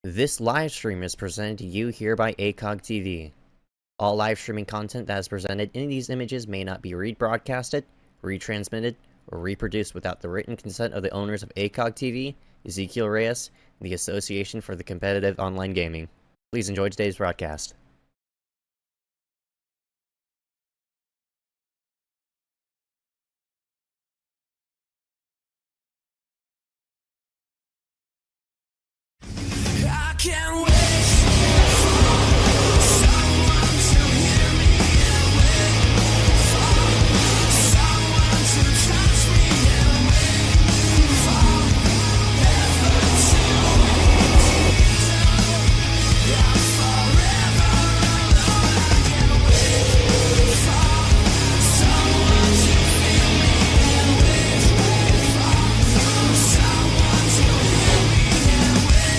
This live stream is presented to you here by ACOG TV. All live streaming content that is presented in these images may not be rebroadcasted, retransmitted, or reproduced without the written consent of the owners of ACOG TV, Ezekiel Reyes, and the Association for the Competitive Online Gaming. Please enjoy today's broadcast. I can't wait for someone to hear me and wait for someone to touch me and wait forever I'm forever alone. I can't wait for someone to feel me and wait for someone to hear me and wait.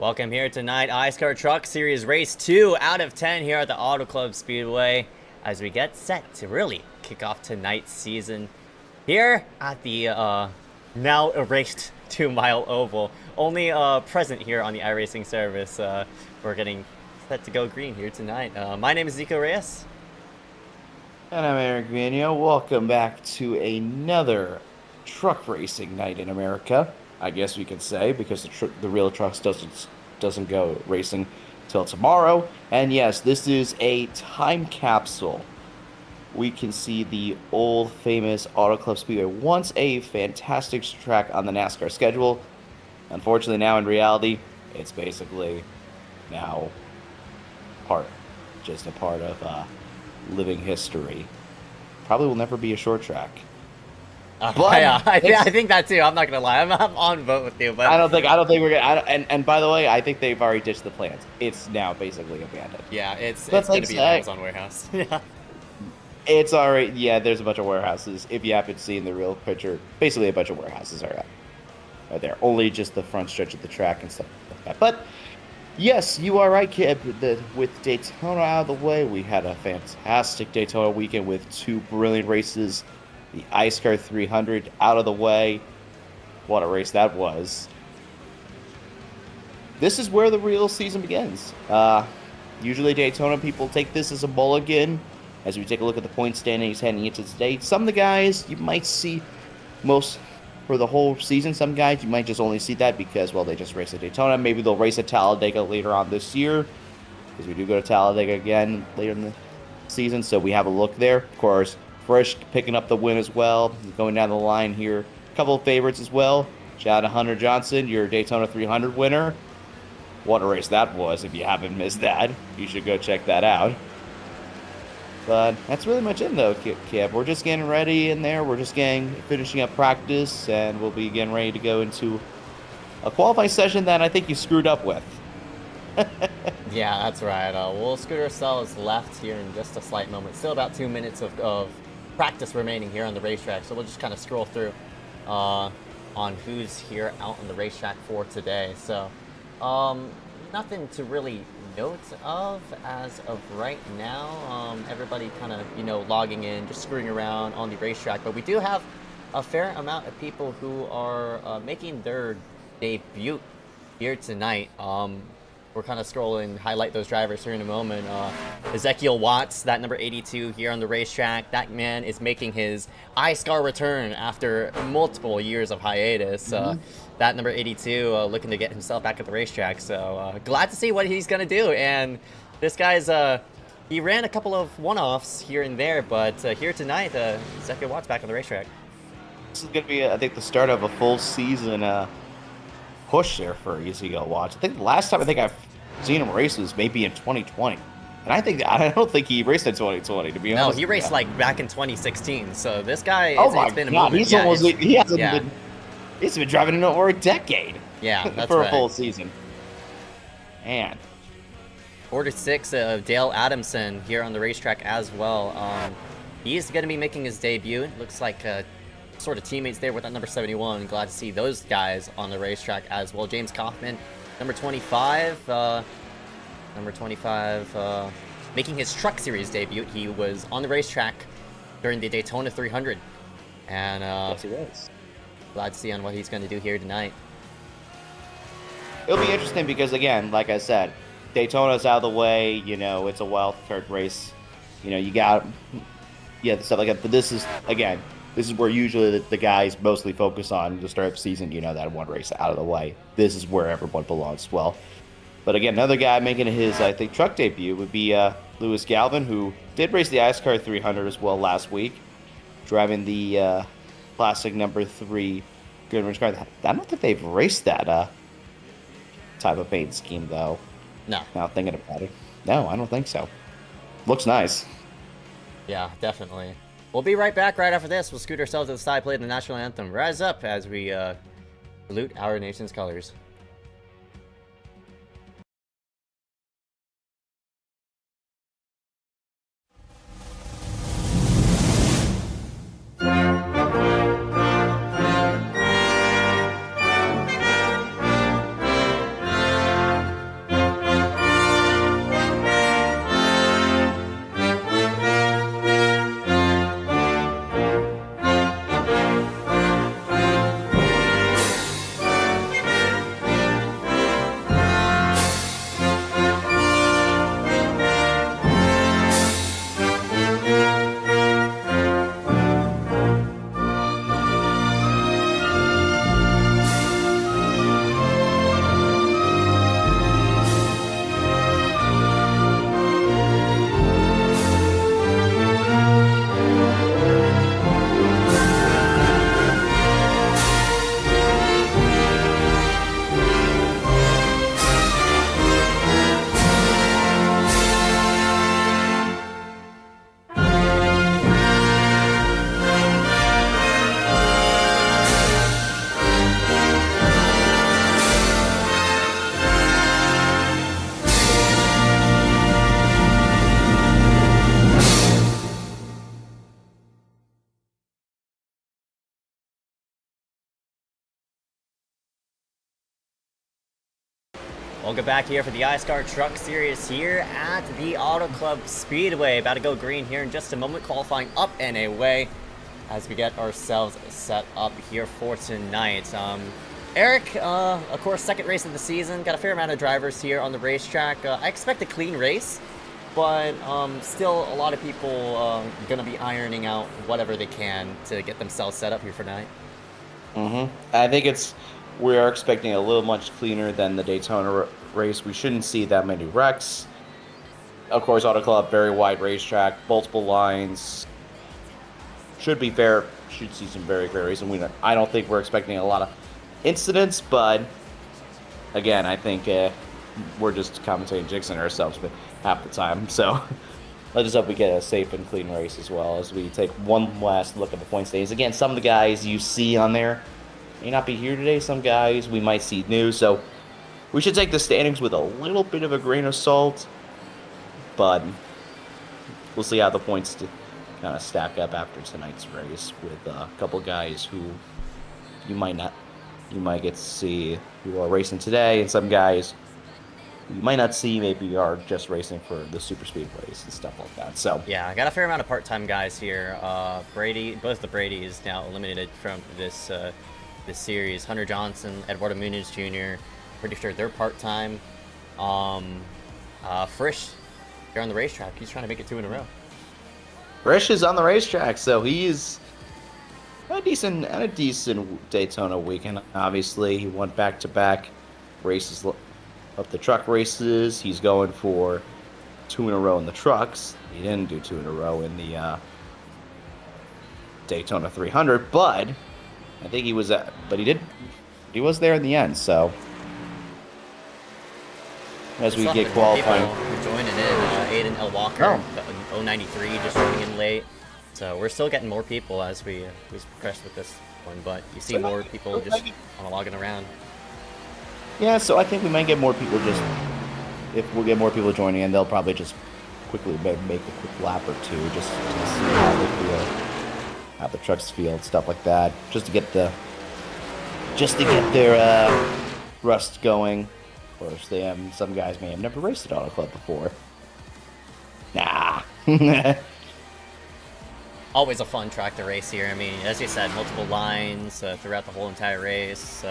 Welcome here tonight, iSCAR Truck Series Race 2 out of 10 here at the Auto Club Speedway as we get set to really kick off tonight's season here at the now erased 2-mile oval. Only present here on the iRacing service. We're getting set to go green here tonight. My name is Ezekiel Reyes. And I'm Eric Vino. Welcome back to another truck racing night in America, I guess we could say, because the real trucks doesn't go racing till tomorrow. And yes, this is a time capsule. We can see the old famous Auto Club Speedway, once a fantastic track on the NASCAR schedule. Unfortunately, now in reality, it's basically now just a part of living history. Probably will never be a short track. But yeah, I think that too. I'm not gonna lie. I'm on boat with you, but I don't think we're gonna. And by the way, I think they've already ditched the plans. It's now basically abandoned. yeah, it's gonna be an Amazon warehouse. Yeah. It's already, yeah. There's a bunch of warehouses. If you haven't seen the real picture, basically a bunch of warehouses are there. Only just the front stretch of the track and stuff like that. But yes, you are right, kid. With Daytona out of the way, we had a fantastic Daytona weekend with two brilliant races. The iSCAR 300 out of the way. What a race that was. This is where the real season begins. Usually Daytona people take this as a mulligan. As we take a look at the point standings heading into today. Some of the guys you might see most for the whole season. Some guys you might just only see that because, well, they just raced at Daytona. Maybe they'll race at Talladega later on this year, because we do go to Talladega again later in the season. So we have a look there. Of course, Frisch picking up the win as well. Going down the line here. A couple of favorites as well. Shout out to Hunter Johnson, your Daytona 300 winner. What a race that was. If you haven't missed that, you should go check that out. But that's really much it, though, Kip. We're just getting ready in there. We're just finishing up practice, and we'll be getting ready to go into a qualifying session that I think you screwed up with. Yeah, that's right. We'll scoot ourselves left here in just a slight moment. Still about 2 minutes of practice remaining here on the racetrack, so we'll just kind of scroll through on who's here out on the racetrack for today. So nothing to really note of as of right now. Everybody kind of, logging in, just screwing around on the racetrack. But we do have a fair amount of people who are making their debut here tonight. We're kind of scrolling, highlight those drivers here in a moment. Ezekiel Watts, that number 82 here on the racetrack. That man is making his iSCAR return after multiple years of hiatus. That number 82 looking to get himself back at the racetrack. So glad to see what he's going to do. And this guy's, he ran a couple of one-offs here and there, but here tonight, Ezekiel Watts back on the racetrack. This is going to be, I think, the start of a full season push there for Ezekiel Watts. I think the last time I've seen him race was maybe in 2020. And I don't think he raced in 2020, to be No, honest. he raced like back in 2016. So this guy, Oh it's, my it's been a god, moment. he's Yeah, almost it's- he hasn't yeah. been he's been driving in over a decade Yeah, that's for right. a full season. Man. Order 6 of Dale Adamson here on the racetrack as well. He's going to be making his debut. Looks like sort of teammates there with that number 71. Glad to see those guys on the racetrack as well. James Kaufman, number 25. Making his Truck Series debut. He was on the racetrack during the Daytona 300. And Yes, he was. glad to see on what he's going to do here tonight. It'll be interesting because, again, like I said, Daytona's out of the way. You know, it's a wild card race. You know, you got stuff like that. But this is where usually the guys mostly focus on the start of the season. You know, that one race out of the way. This is where everyone belongs. Well, but again, another guy making his, I think, truck debut would be Lewis Galvin, who did race the iSCAR 300 as well last week, driving the classic number 3 Goodrich car. I don't think they've raced that type of paint scheme, though. No. Now thinking about it. No, I don't think so. Looks nice. Yeah, definitely. We'll be right back right after this. We'll scoot ourselves to the side, play the national anthem. Rise up as we salute our nation's colors. Welcome back here for the iSCAR Truck Series here at the Auto Club Speedway. About to go green here in just a moment, qualifying up and away as we get ourselves set up here for tonight. Eric, of course, second race of the season. Got a fair amount of drivers here on the racetrack. I expect a clean race, but still a lot of people going to be ironing out whatever they can to get themselves set up here for tonight. I think we are expecting a little much cleaner than the Daytona race. We shouldn't see that many wrecks. Of course, Auto Club, very wide racetrack, multiple lines. Should be fair. Should see some very fair racing. I don't think we're expecting a lot of incidents, but again, I think we're just commentating, jinxing ourselves but half the time. So let's just hope we get a safe and clean race as well as we take one last look at the point standings. Again, some of the guys you see on there may not be here today. Some guys we might see new, so we should take the standings with a little bit of a grain of salt, but we'll see how the points kind of stack up after tonight's race with a couple guys who you might get to see who are racing today, and some guys you might not see maybe are just racing for the super speedways and stuff like that. So yeah, I got a fair amount of part-time guys here. Both the Brady's now eliminated from this series. Hunter Johnson, Eduardo Muniz Jr., pretty sure they're part-time. Frisch, they're on the racetrack. He's trying to make it 2 in a row. Frisch is on the racetrack, so he's a decent Daytona weekend. Obviously, he won back-to-back races of the truck races. He's going for 2 in a row in the trucks. He didn't do 2 in a row in the Daytona 300, but I think he was he was there in the end. So as we get qualifying, Joining in, Hayden L. Walker, Oh. the 093, just running in late. So we're still getting more people as we progress with this one, but you see more people just logging around. Yeah, so I think we might get more people just... If we get more people joining in, they'll probably just quickly make a quick lap or two just to see how they feel, how the trucks feel, stuff like that, just to get their rust going. Of course, some guys may have never raced at Auto Club before. Nah. Always a fun track to race here. I mean, as you said, multiple lines throughout the whole entire race.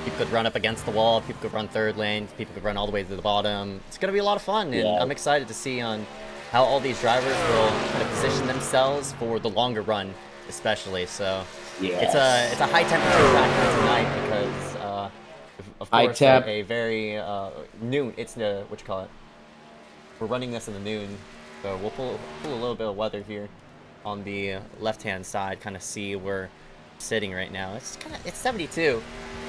People could run up against the wall, people could run third lane, people could run all the way to the bottom. It's going to be a lot of fun, and I'm excited to see on how all these drivers will kind of position themselves for the longer run, especially. So it's a high temperature track for tonight because, of course, a very noon. It's the what you call it. We're running this in the noon, so we'll pull a little bit of weather here on the left-hand side, kind of see where we're sitting right now. It's 72.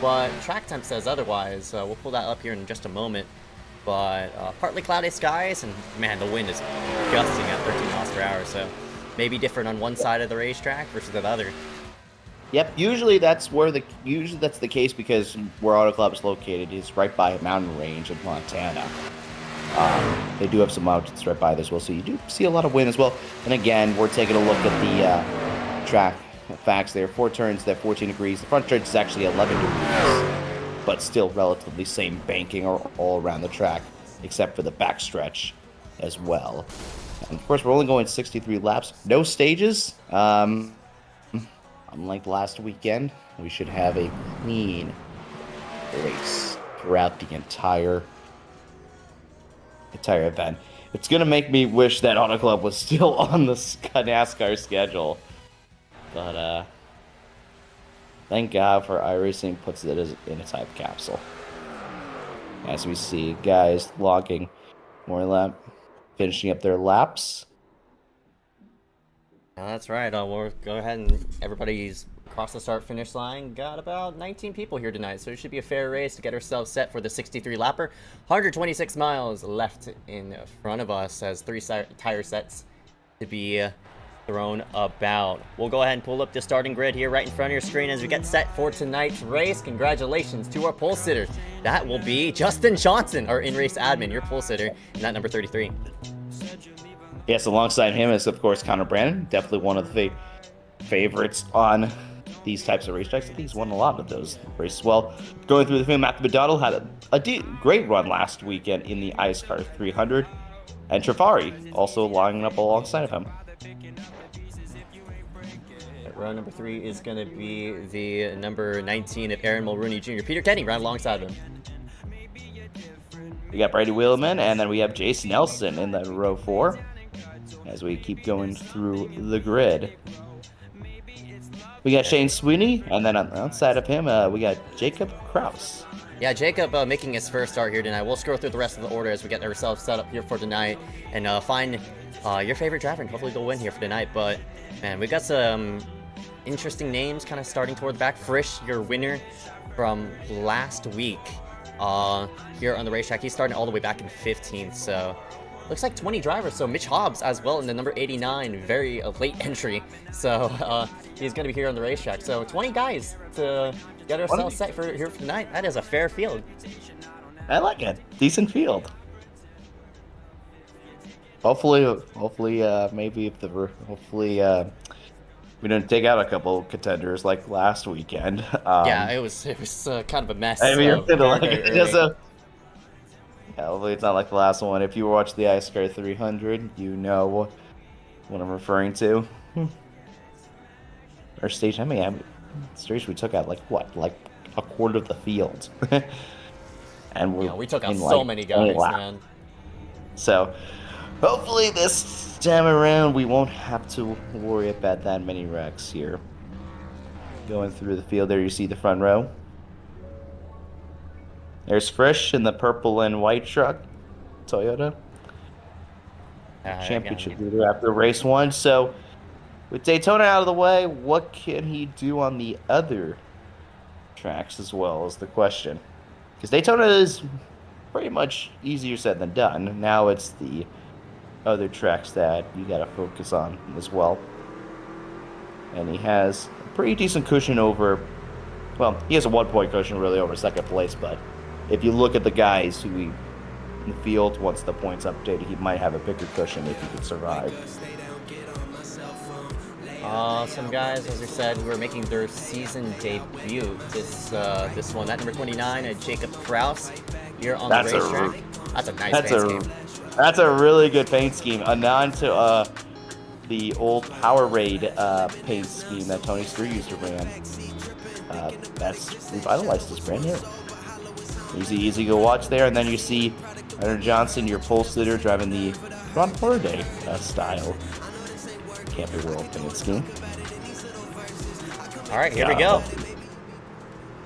But track temp says otherwise. We'll pull that up here in just a moment. But partly cloudy skies, and man, the wind is gusting at 13 miles per hour. So maybe different on one side of the racetrack versus the other. Yep. Usually that's the case because where Auto Club is located is right by a mountain range in Montana. They do have some mountains right by this, well, so you do see a lot of wind as well. And again, we're taking a look at the track facts there. 4 turns, they're 14 degrees. The front stretch is actually 11 degrees, but still relatively same banking all around the track, except for the back stretch as well. And of course, we're only going 63 laps. No stages. Unlike last weekend, we should have a clean race throughout the entire event. It's going to make me wish that Auto Club was still on the NASCAR schedule. But, thank God for iRacing puts it in a time capsule. As we see guys logging more finishing up their laps. Yeah, that's right. We'll go ahead and everybody's across the start-finish line. Got about 19 people here tonight, so it should be a fair race to get ourselves set for the 63-lapper. 126 miles left in front of us as 3 tire sets to be thrown about. We'll go ahead and pull up the starting grid here right in front of your screen as we get set for tonight's race. Congratulations to our pole sitters. That will be Justin Johnson, our in-race admin, your pole sitter, in that number 33. Yes, alongside him is, of course, Connor Brandon. Definitely one of the favorites on these types of racetracks. I think he's won a lot of those races. Well, going through the field, Matthew McDonald had a great run last weekend in the iSCAR 300. And Travari also lining up alongside of him. Round number 3 is going to be the number 19 of Aaron Mulrooney Jr. Peter Kenny right alongside him. We got Brady Wheelman, and then we have Jason Nelson in the row 4 as we keep going through the grid. We got Shane Sweeney, and then on the outside of him, we got Jacob Kraus. Yeah, Jacob making his first start here tonight. We'll scroll through the rest of the order as we get ourselves set up here for tonight and find your favorite driver and hopefully go win here for tonight. But, man, we got some interesting names kind of starting toward the back. Frisch, your winner from last week here on the racetrack. He's starting all the way back in 15th, so looks like 20 drivers. So Mitch Hobbs as well in the number 89, very late entry. So he's going to be here on the racetrack. So 20 guys to get ourselves set for here for tonight. That is a fair field. I like it. Decent field. Hopefully, we didn't take out a couple contenders like last weekend. Yeah, it was kind of a mess. I mean, hopefully it's not like the last one. If you watch the iSCAR 300, you know what I'm referring to. Our stage, stage we took out like a quarter of the field, and we took out so many guys, man. So hopefully this time around we won't have to worry about that many wrecks here. Going through the field there, you see the front row. There's Frisch in the purple and white truck, Toyota. Championship leader after race 1. So with Daytona out of the way, what can he do on the other tracks as well is the question. Because Daytona is pretty much easier said than done. Now it's the other tracks that you got to focus on as well. And he has a pretty decent cushion over. Well, he has a 1 point cushion really over second place, but if you look at the guys who he in the field, once the points updated, he might have a bigger cushion if he could survive. Some guys, as I said, who are making their season debut. This one, that number 29, Jacob Kraus, here on That's the a racetrack. That's a nice That's paint a scheme. that's a really good paint scheme. A nod to the old Power Raid paint scheme that Tony Street used to ran. That's revitalized this brand new. Easy to watch there, and then you see Hunter Johnson, your pole sitter, driving the Ron Holiday style Camping World paint scheme. All right, here we go.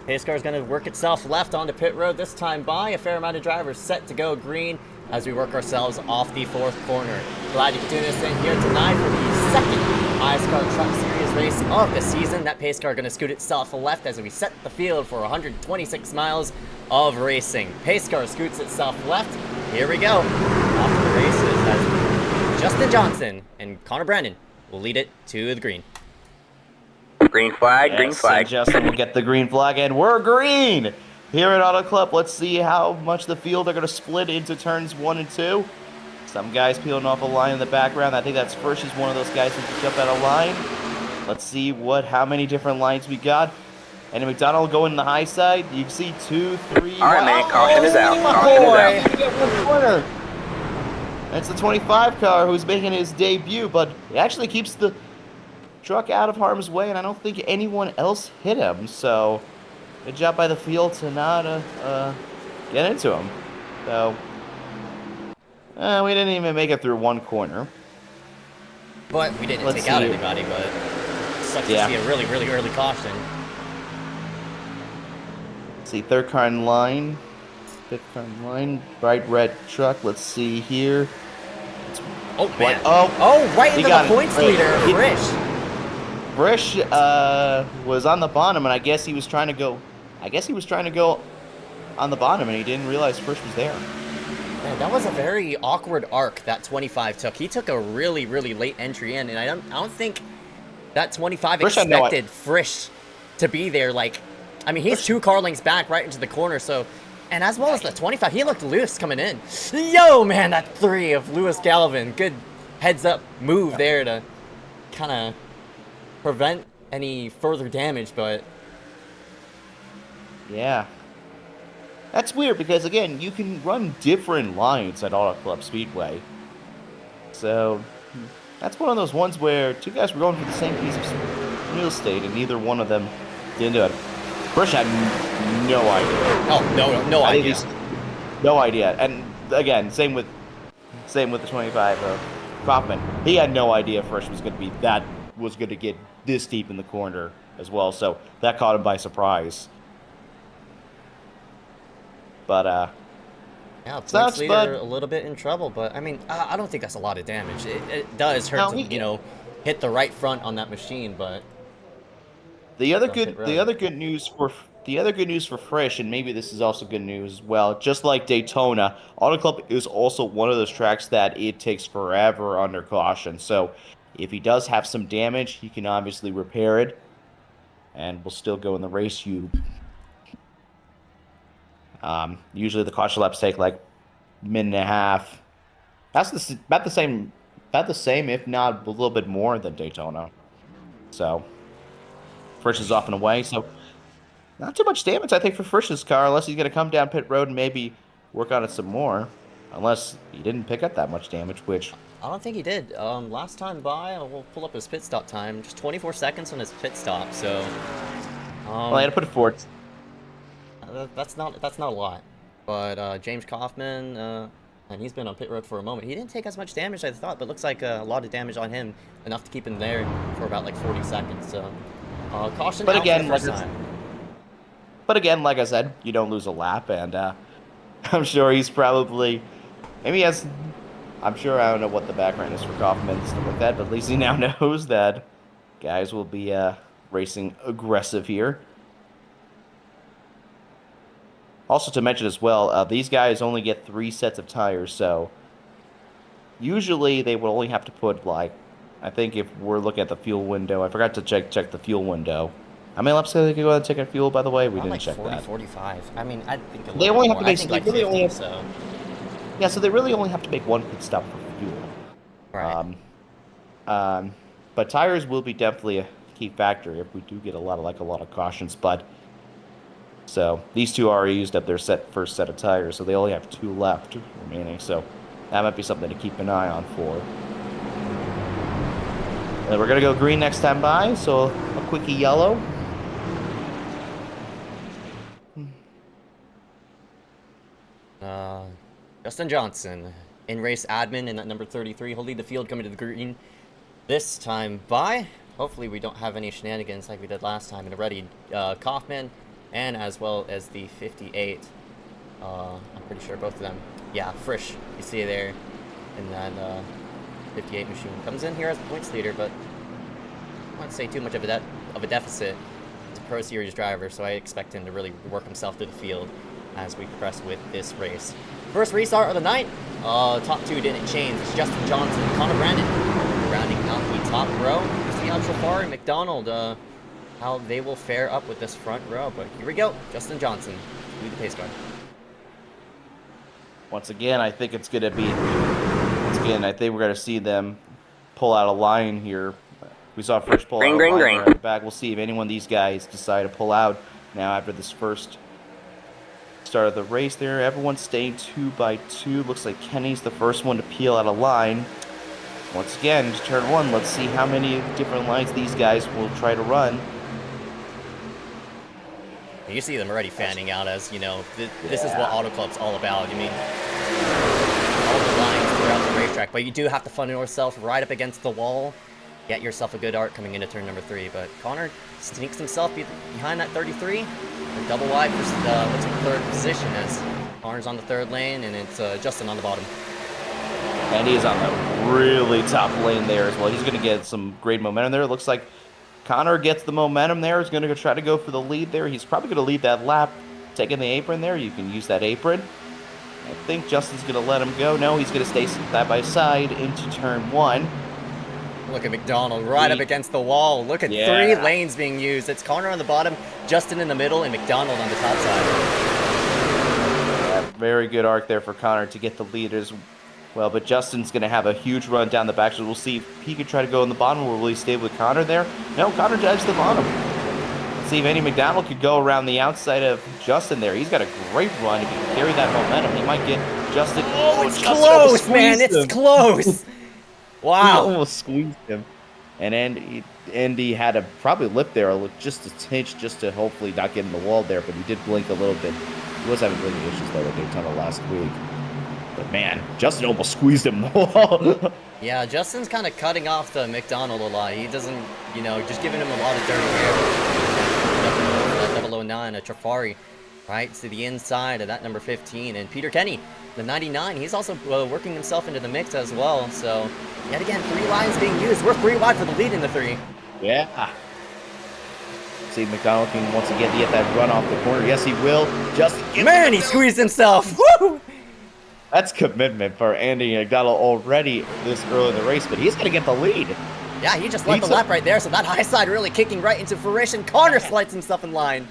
Pace car is going to work itself left onto pit road this time by. A fair amount of drivers set to go green as we work ourselves off the fourth corner. Glad you could tune us in here tonight for the second iSCAR Truck Series race of the season. That pace car going to scoot itself left as we set the field for 126 miles of racing. Pace car scoots itself left. Here we go. Off to the races as Justin Johnson and Connor Brandon will lead it to the green. Green flag, green Yes, flag. and Justin will get the green flag, and we're green here at Auto Club. Let's see how much the field are going to split into turns 1 and 2. Some guys peeling off a line in the background. I think that's Frisch is one of those guys who can jump out of line. Let's see how many different lines we got. And McDonald going the high side. You can see 2, 3. All right, man, caution is out. My Caution is boy, out. he got one corner. That's the 25 car who's making his debut, but he actually keeps the truck out of harm's way, and I don't think anyone else hit him. So, good job by the field to not get into him. So, we didn't even make it through one corner. But we didn't Let's take out see. anybody, but it sucks Yeah. to see a really, really early caution. Let's see, third car in line, fifth car in line, bright red truck. Let's see here. Oh, man. Oh, right he into got the it. points Wait, leader, he- Frisch. Frisch was on the bottom, and I guess he was trying to go. On the bottom, and he didn't realize Frisch was there. Man, that was a very awkward arc that 25 took. He took a really, really late entry in, and I don't think that 25 Frisch had no expected Frisch to be there. Like, I mean, he's 2 car lengths back right into the corner, so. And as well as the 25, he looked loose coming in. Yo, man, that 3 of Lewis Galvin. Good heads-up move there to kind of prevent any further damage, but Yeah. That's weird because, again, you can run different lines at Auto Club Speedway. So, that's one of those ones where 2 guys were going for the same piece of real estate, and neither one of them didn't do it. Frisch had no idea. oh, no I think idea. he's- No idea. And, again, same with the 25 Kaufman. He had no idea Frisch was going to get this deep in the corner as well, so that caught him by surprise. But Yeah, points Sucks, leader bud. a little bit in trouble, but I mean, I don't think that's a lot of damage. It does hurt No, to, hit the right front on that machine, but the other Don't hit good really. the other good news for Frisch, and maybe this is also good news as well, just like Daytona, Auto Club is also one of those tracks that it takes forever under caution. So if he does have some damage, he can obviously repair it and will still go in the race. Usually the caution laps take like a minute and a half. That's about the same, if not a little bit more than Daytona. So Frisch is off and away. So not too much damage, I think, for Frisch's car, unless he's going to come down pit road and maybe work on it some more. Unless he didn't pick up that much damage, which I don't think he did. Last time by, we'll pull up his pit stop time. Just 24 seconds on his pit stop, so well, I had to put it forward. that's not a lot. But James Kaufman, and he's been on pit road for a moment. He didn't take as much damage as I thought, but looks like a lot of damage on him, enough to keep him there for about like 40 seconds. So caution But out again, for the first like I- time. But again, like I said, you don't lose a lap, and I'm sure he's probably, maybe he has, I'm sure, I don't know what the background is for Kaufman and stuff like that, but at least he now knows that guys will be racing aggressive here. Also to mention as well, these guys only get 3 sets of tires, so Usually they would only have to put like, I think if we're looking at the fuel window, I forgot to check the fuel window. How many laps did they go on ticket fuel, by the way? We Around didn't like check 40, that. 45. I mean, I think a little They bit only have more. to I make. think They like really 50, only have. so. Yeah, so they really only have to make one pit stop for fuel. Right. But tires will be definitely a key factor if we do get a lot of cautions. But so these two already used up their first set of tires, so they only have 2 left remaining. So that might be something to keep an eye on for. And we're gonna go green next time by, so a quickie yellow. Justin Johnson, in-race admin in that number 33. He'll lead the field coming to the green this time by. Hopefully we don't have any shenanigans like we did last time. And already Kaufman and as well as the 58. I'm pretty sure both of them. Yeah, Frisch, you see there in that 58 machine. Comes in here as the points leader, but I won't say too much of a deficit. He's a Pro Series driver, so I expect him to really work himself through the field as we progress with this race. First restart of the night. Top 2 didn't change. It's Justin Johnson and Connor Brandon rounding out the top row. We'll see how Trafari and McDonald, how they will fare up with this front row. But here we go. Justin Johnson, lead the pace car. Once again, I think it's gonna be. I think we're gonna see them pull out a line here. We saw Frisch pull out a line right at the back. We'll see if any one of these guys decide to pull out now after this first start of the race there. Everyone's staying 2 by 2. Looks like Kenny's the first one to peel out a line. Once again, turn 1. Let's see how many different lines these guys will try to run. You see them already fanning out as, you know, this is what Auto Club's all about. I mean, all the lines throughout the racetrack, but you do have to funnel yourself right up against the wall. Get yourself a good arc coming into turn number 3. But Connor sneaks himself behind that 33. A double wide for what's in third position as Connor's on the 3rd lane and it's Justin on the bottom. And he's on the really top lane there as well. He's going to get some great momentum there. It looks like Connor gets the momentum there. He's going to try to go for the lead there. He's probably going to lead that lap, taking the apron there. You can use that apron. I think Justin's going to let him go. No, he's going to stay side by side into turn 1. Look at McDonald right up against the wall. Look at 3 lanes being used. It's Connor on the bottom, Justin in the middle, and McDonald on the top side. Yeah, very good arc there for Connor to get the lead as well. But Justin's going to have a huge run down the back, so we'll see if he can try to go in the bottom or will he stay with Connor there. No, Connor drives the bottom. Let's see if Andy McDonald could go around the outside of Justin there. He's got a great run. If he can carry that momentum, he might get Justin. Oh, it's Justin close, man. It's close. He Wow. almost squeezed him. And Andy had to probably lip there just a tinge just to hopefully not get in the wall there, but he did blink a little bit. He was having blinking issues though at Daytona last week. But man, Justin almost squeezed him in the wall. Yeah, Justin's kind of cutting off the McDonald a lot. He doesn't, you know, just giving him a lot of dirty air. That 009, a Trafari, right to the inside of that number 15. And Peter Kenny, the 99, he's also working himself into the mix as well. So, yet again, 3 lines being used. We're 3 wide for the lead in the 3. Yeah. See if McDonald can once again get that run off the corner. Yes, he will. Justin, Man, he squeezed himself. Woo! that's commitment for Andy McDonald already this early in the race, but he's going to get the lead. Yeah, he just led the lap right there, so that high side really kicking right into fruition. Connor slides himself in line.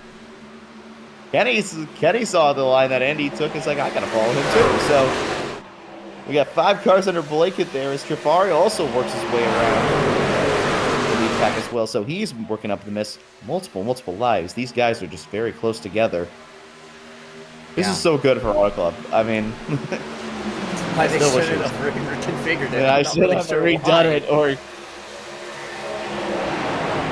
Kenny saw the line that Andy took. He's like, I got to follow him too. So we got 5 cars under blanket there as Trafari also works his way around the lead pack as well. So he's working up the miss multiple lives. These guys are just very close together. This is so good for Auto Club. I mean, I think they should have reconfigured it. I should have redone it or.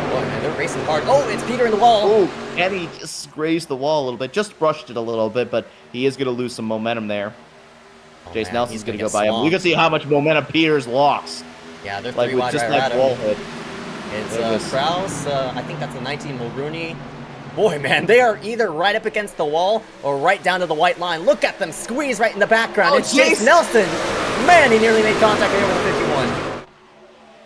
Boy, man, they're racing hard. Oh, it's Peter in the wall. Oh, and he just grazed the wall a little bit, just brushed it a little bit, but he is going to lose some momentum there. Chase Nelson's going to go by him. You can see how much momentum Peter's lost. Yeah, they're like 3 with wide just right that at wall him. hit. It's Kraus, I think that's the 19 Mulrooney. Boy, man, they are either right up against the wall or right down to the white line. Look at them squeeze right in the background. It's Chase Nelson. Man, he nearly made contact there with the 51.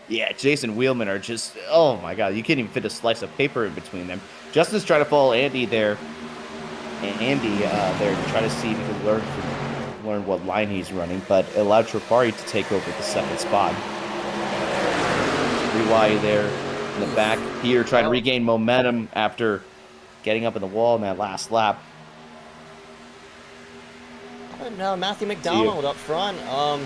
Yeah, Jason Wheelman are just, oh my god, you can't even fit a slice of paper in between them. Justin's trying to follow Andy there. And Andy there to try to see if he can learn from learn what line he's running, but it allowed Trapari to take over the second spot. Rewire there in the back. Peter trying to regain momentum after getting up in the wall in that last lap. And now Matthew McDonald up front.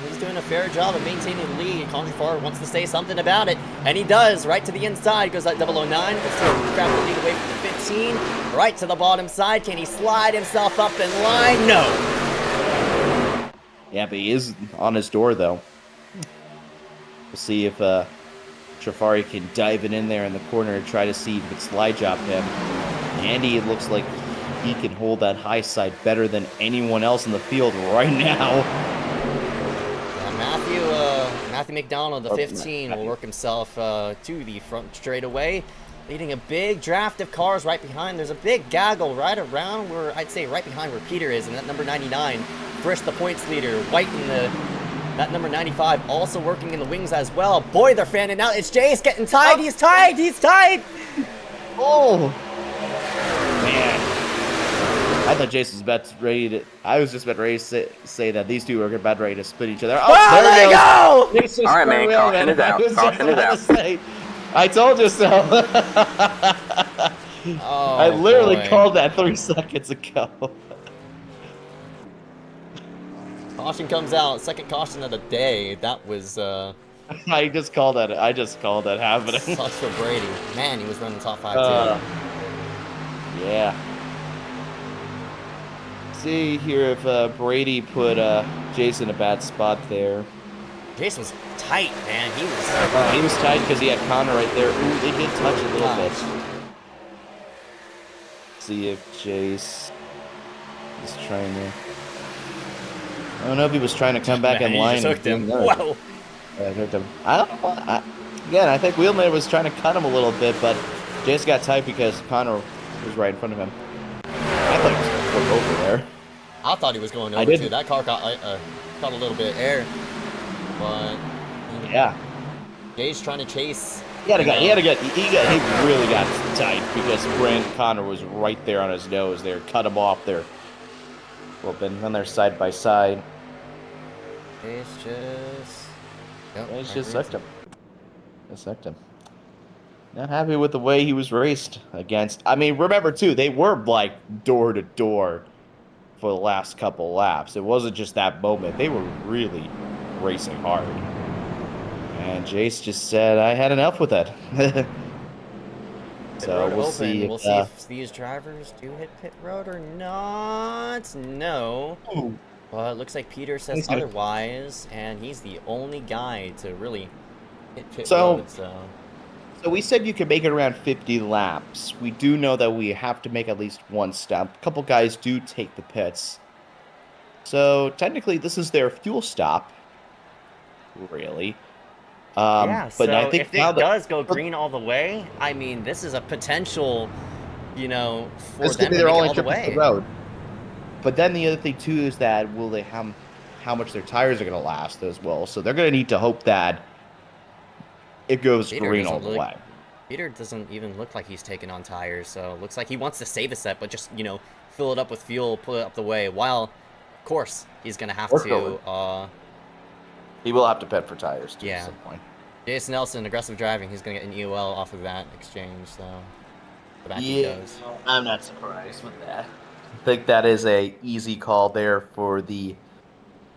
He's doing a fair job of maintaining the lead. Contrefar wants to say something about it, and he does. Right to the inside goes that 009. Let's grab the lead away from the 15. Right to the bottom side. Can he slide himself up in line? No. Yeah, but he is on his door, though. We'll see if Trafari can dive it in there in the corner and try to see if it's slide job him. Andy, it looks like he can hold that high side better than anyone else in the field right now. Yeah, Matthew McDonald, the 15, will work himself to the front straightaway, leading a big draft of cars right behind. There's a big gaggle right around where, I'd say right behind where Peter is, and that number 99. Frisch, the points leader, White in that number 95, also working in the wings as well. Boy, they're fanning out. It's Jace getting tied. He's tied. He's tied. Oh, man. I thought Jason was about ready to. I was just about ready to say that these two are about ready to split each other. Oh, there you go! Jason All right, man. Squirrel, Caution is I out. was Caution is about out. to say, I told you so. Oh, I literally boy. called that 3 seconds ago. Caution comes out. Second caution of the day. That was I just called that. I just called that happening. sucks for Brady. Man, he was running top 5 too. Yeah. See here if Brady put Jason in a bad spot there. Jason was tight, man. He was tight because he had Connor right there. Ooh, they did touch a little bit. See if Jace is trying to. I don't know if he was trying to come back in line. He just hooked him. No. Whoa. Yeah, hooked him. I don't know. Again, I think Wheelman was trying to cut him a little bit, but Jace got tight because Connor was right in front of him. I thought he was going to flip over there. I thought he was going I over did. too. That car caught a little bit of air, but Yeah. Jay's trying to chase. He really got tight because Brand Connor was right there on his nose there, cut him off there. Well, then they're side by side. Jay's just. Yep, It's right just there. sucked him. Just sucked him. Not happy with the way he was raced against. I mean, remember too, they were like door to door for the last couple laps. It wasn't just that moment. They were really racing hard. And Jace just said, "I had enough with that." Pit So road we'll open. see. We'll see if these drivers do hit pit road or not. No. Well, it looks like Peter says He's gonna- otherwise, and he's the only guy to really hit pit So- road. So So we said you could make it around 50 laps. We do know that we have to make at least one stop. A couple guys do take the pits. So technically this is their fuel stop. Really. yeah, but so I think if now it that does go green all the way, I mean, this is a potential, for this them could be to their make it only all the trip way. to the road. But then the other thing too is that will they how much their tires are going to last as well. So they're going to need to hope that it goes Peter green doesn't all the look- way. Peter doesn't even look like he's taking on tires, so it looks like he wants to save a set, but just, fill it up with fuel, pull it up the way, while, of course, he's going to have Or to, He will have to pit for tires too Yeah. at some point. Jason Nelson, aggressive driving, he's going to get an EOL off of that exchange, so the back he goes. I'm not surprised with that. I think that is a easy call there for the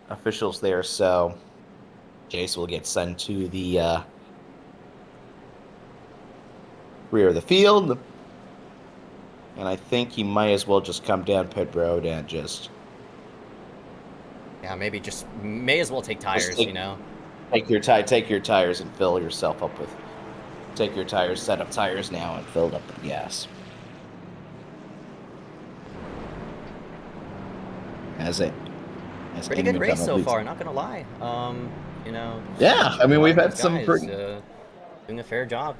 officials there. So Jace will get sent to the rear of the field, and I think he might as well just come down pit road and just Yeah, maybe just, may as well take tires, take- take your tires and fill yourself up with. Take your tires, set up tires now, and fill it up with gas. As Pretty Andy good race McDonald so leads. far, not going to lie. Yeah, I mean, we've had these some guys, pretty. doing a fair job.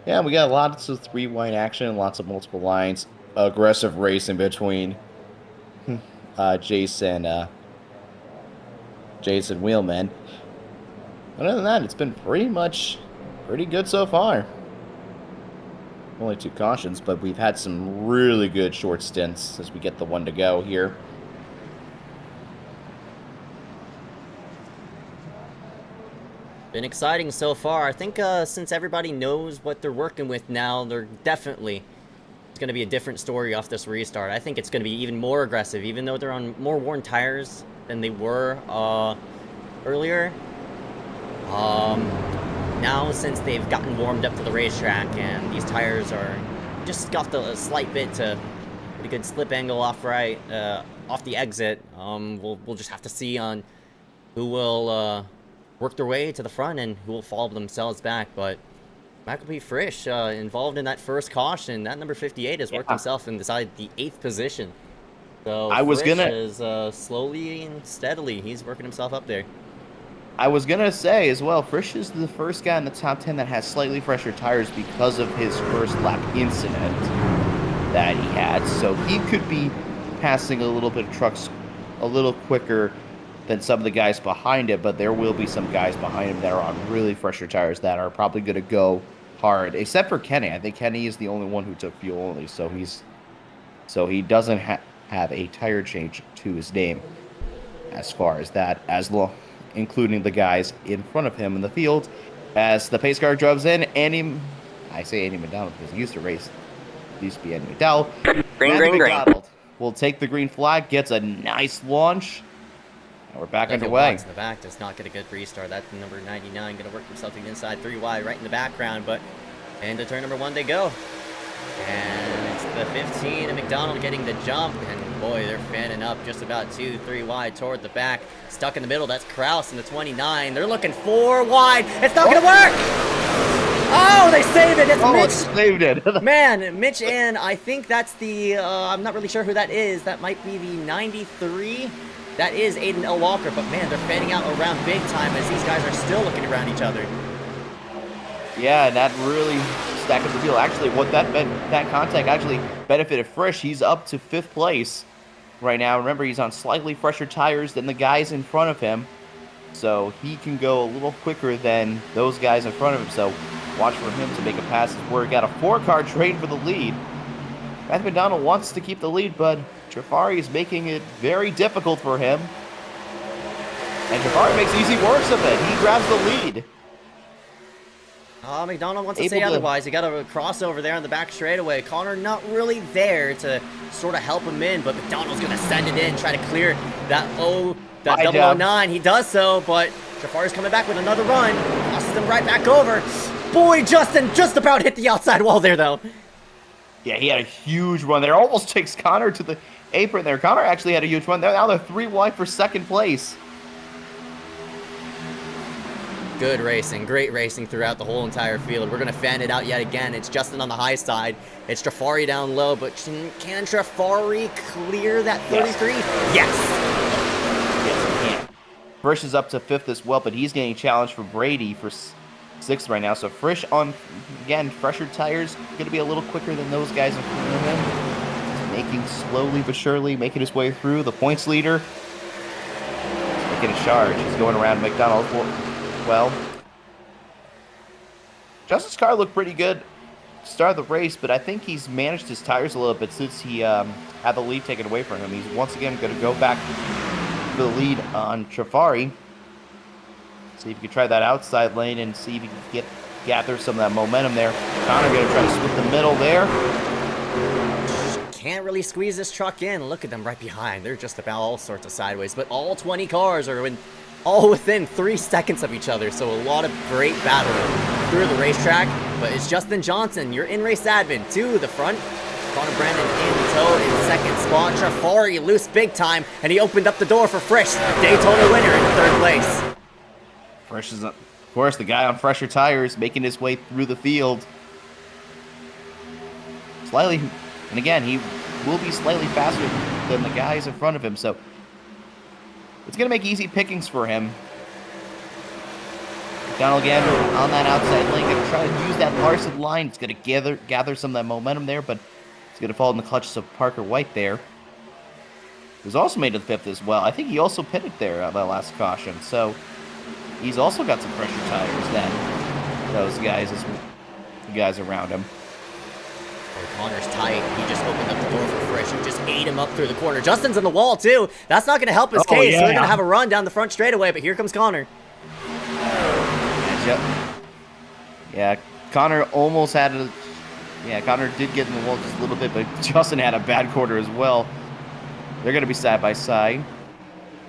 Yeah, we got lots of three-wide action, lots of multiple lines, aggressive racing between Jason Wheelman. Other than that, it's been pretty good so far. Only 2 cautions, but we've had some really good short stints as we get the one to go here. Been exciting so far. I think since everybody knows what they're working with now, they're definitely... It's going to be a different story off this restart. I think it's going to be even more aggressive, even though they're on more worn tires than they were earlier. Now, since they've gotten warmed up to the racetrack and these tires are just scuffed a slight bit to get a good slip angle off off the exit, we'll just have to see on who will work their way to the front and who will fall themselves back. But Michael Frisch involved in that first caution. That number 58 has worked himself inside the 8th position. So Frisch is slowly and steadily, he's working himself up there. I was gonna say as well, Frisch is the first guy in the top 10 that has slightly fresher tires because of his first lap incident that he had. So he could be passing a little bit of trucks a little quicker than some of the guys behind it, but there will be some guys behind him that are on really fresher tires that are probably going to go hard, except for Kenny. I think Kenny is the only one who took fuel only, so he doesn't have a tire change to his name as far as that, including the guys in front of him in the field. As the pace car drives in, I say Andy McDonald because he used to race. It used to be Andy McDowell. Green. McDonald will take the green flag, gets a nice launch. And we're back underway. In the back does not get a good restart. That's number 99 going to work himself to the inside 3 wide right in the background, but into turn number 1 they go. And it's the 15 and McDonald getting the jump, and boy, they're fanning up just about 2-3 wide toward the back. Stuck in the middle, that's Kraus in the 29. They're looking 4 wide. It's not going to work! Oh, they saved it! It's Mitch! Saved it! Man, Mitch, and I think that's the, I'm not really sure who that is. That might be the 93. That is Aiden L. Walker, but man, they're fanning out around big time as these guys are still looking around each other. Yeah, and that really stacked up the field. Actually, that contact actually benefited Frisch. He's up to 5th place right now. Remember, he's on slightly fresher tires than the guys in front of him, so he can go a little quicker than those guys in front of him. So watch for him to make a pass. We've got a 4-car trade for the lead. Matthew McDonald wants to keep the lead, but Jafari is making it very difficult for him. And Jafari makes easy work of it. He grabs the lead. McDonald wants to say otherwise. He got a crossover there on the back straightaway. Connor not really there to sort of help him in, but McDonald's going to send it in, try to clear that 009. He does so, but Jafari's coming back with another run. Crosses him right back over. Boy, Justin just about hit the outside wall there, though. Yeah, he had a huge run there. Almost takes Connor to the apron there. Connor actually had a huge run there. Now they're 3 wide for 2nd place. Good racing, great racing throughout the whole entire field. We're going to fan it out yet again. It's Justin on the high side. It's Jafari down low, but can Jafari clear that 33? Yes, he can. Frisch is up to 5th as well, but he's getting challenged for Brady for 6th right now. So Frisch on, again, fresher tires, going to be a little quicker than those guys in front of him. He's making slowly but surely, making his way through. The points leader, he's making a charge. He's going around McDonald. Well, Justin's car looked pretty good to start the race, but I think he's managed his tires a little bit since he had the lead taken away from him. He's once again going to go back to the lead on Jafari. See if you can try that outside lane and see if you can gather some of that momentum there. Connor going to try to split the middle there. Can't really squeeze this truck in. Look at them right behind. They're just about all sorts of sideways, but all 20 cars are all within 3 seconds of each other, so a lot of great battle through the racetrack. But it's Justin Johnson, your in-race admin, to the front. Connor Brandon in tow in 2nd spot. Jafari loose big time, and he opened up the door for Frisch, Daytona winner in 3rd place. Frisch is, of course, the guy on fresher tires, making his way through the field. Slightly, and again, he will be slightly faster than the guys in front of him, so it's going to make easy pickings for him. McDonald again on that outside lane, going to try to use that Larson line. It's going to gather some of that momentum there, but it's going to fall in the clutches of Parker White there. He was also made to the 5th as well. I think he also pitted there on that last caution, so he's also got some fresher tires than those guys around him. Connor's tight. He just opened up the door for Frisch. He just ate him up through the corner. Justin's in the wall, too. That's not going to help his case. Yeah. So they're going to have a run down the front straightaway, but here comes Connor. Yeah, Connor almost had a... Yeah, Connor did get in the wall just a little bit, but Justin had a bad quarter as well. They're going to be side by side.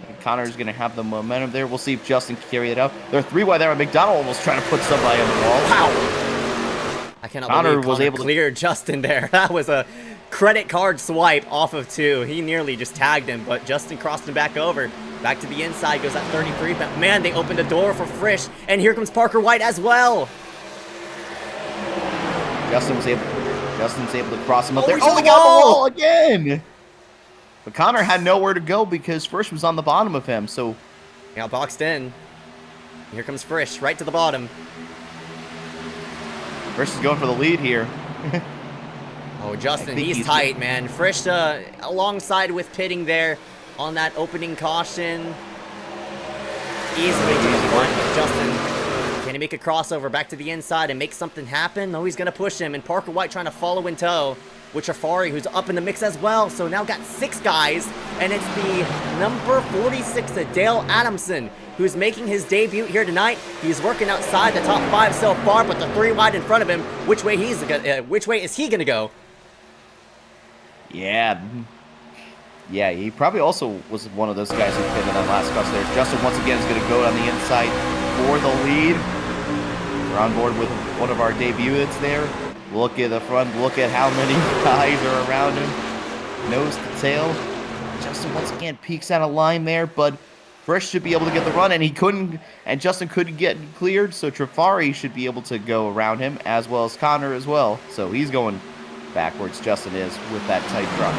And Connor's going to have the momentum there. We'll see if Justin can carry it out. They're 3 wide there, and McDonald almost trying to put somebody on the wall. Wow! I cannot Connor believe was Connor able to clear Justin there. That was a credit card swipe off of 2. He nearly just tagged him, but Justin crossed him back over. Back to the inside goes that 33, but man, they opened the door for Frisch, and here comes Parker White as well. Justin's able to cross him up Oh, there. he's on Oh, the he got on the wall! wall again! But Connor had nowhere to go because Frisch was on the bottom of him, so... Got boxed in. Here comes Frisch, right to the bottom. Frisch is going for the lead here. Oh, Justin, think he's he's- tight, man. Frisch alongside with Pitting there on that opening caution. Easily 2-1. Justin, can he make a crossover back to the inside and make something happen? No, he's going to push him, and Parker White trying to follow in tow with Trafari, who's up in the mix as well. So now got 6 guys, and it's the number 46, Dale Adamson, who's making his debut here tonight. He's working outside the top 5 so far, but the 3 wide in front of him. Which way is he going to go? Yeah. Yeah, he probably also was one of those guys who pitted on that last cross there. Justin, once again, is going to go on the inside for the lead. We're on board with one of our debutants there. Look at the front. Look at how many guys are around him. Nose to tail. Justin, once again, peeks out of line there, but Frisch should be able to get the run, and he couldn't, and Justin couldn't get cleared, so Trafari should be able to go around him, as well as Connor as well. So he's going backwards, Justin is, with that tight truck.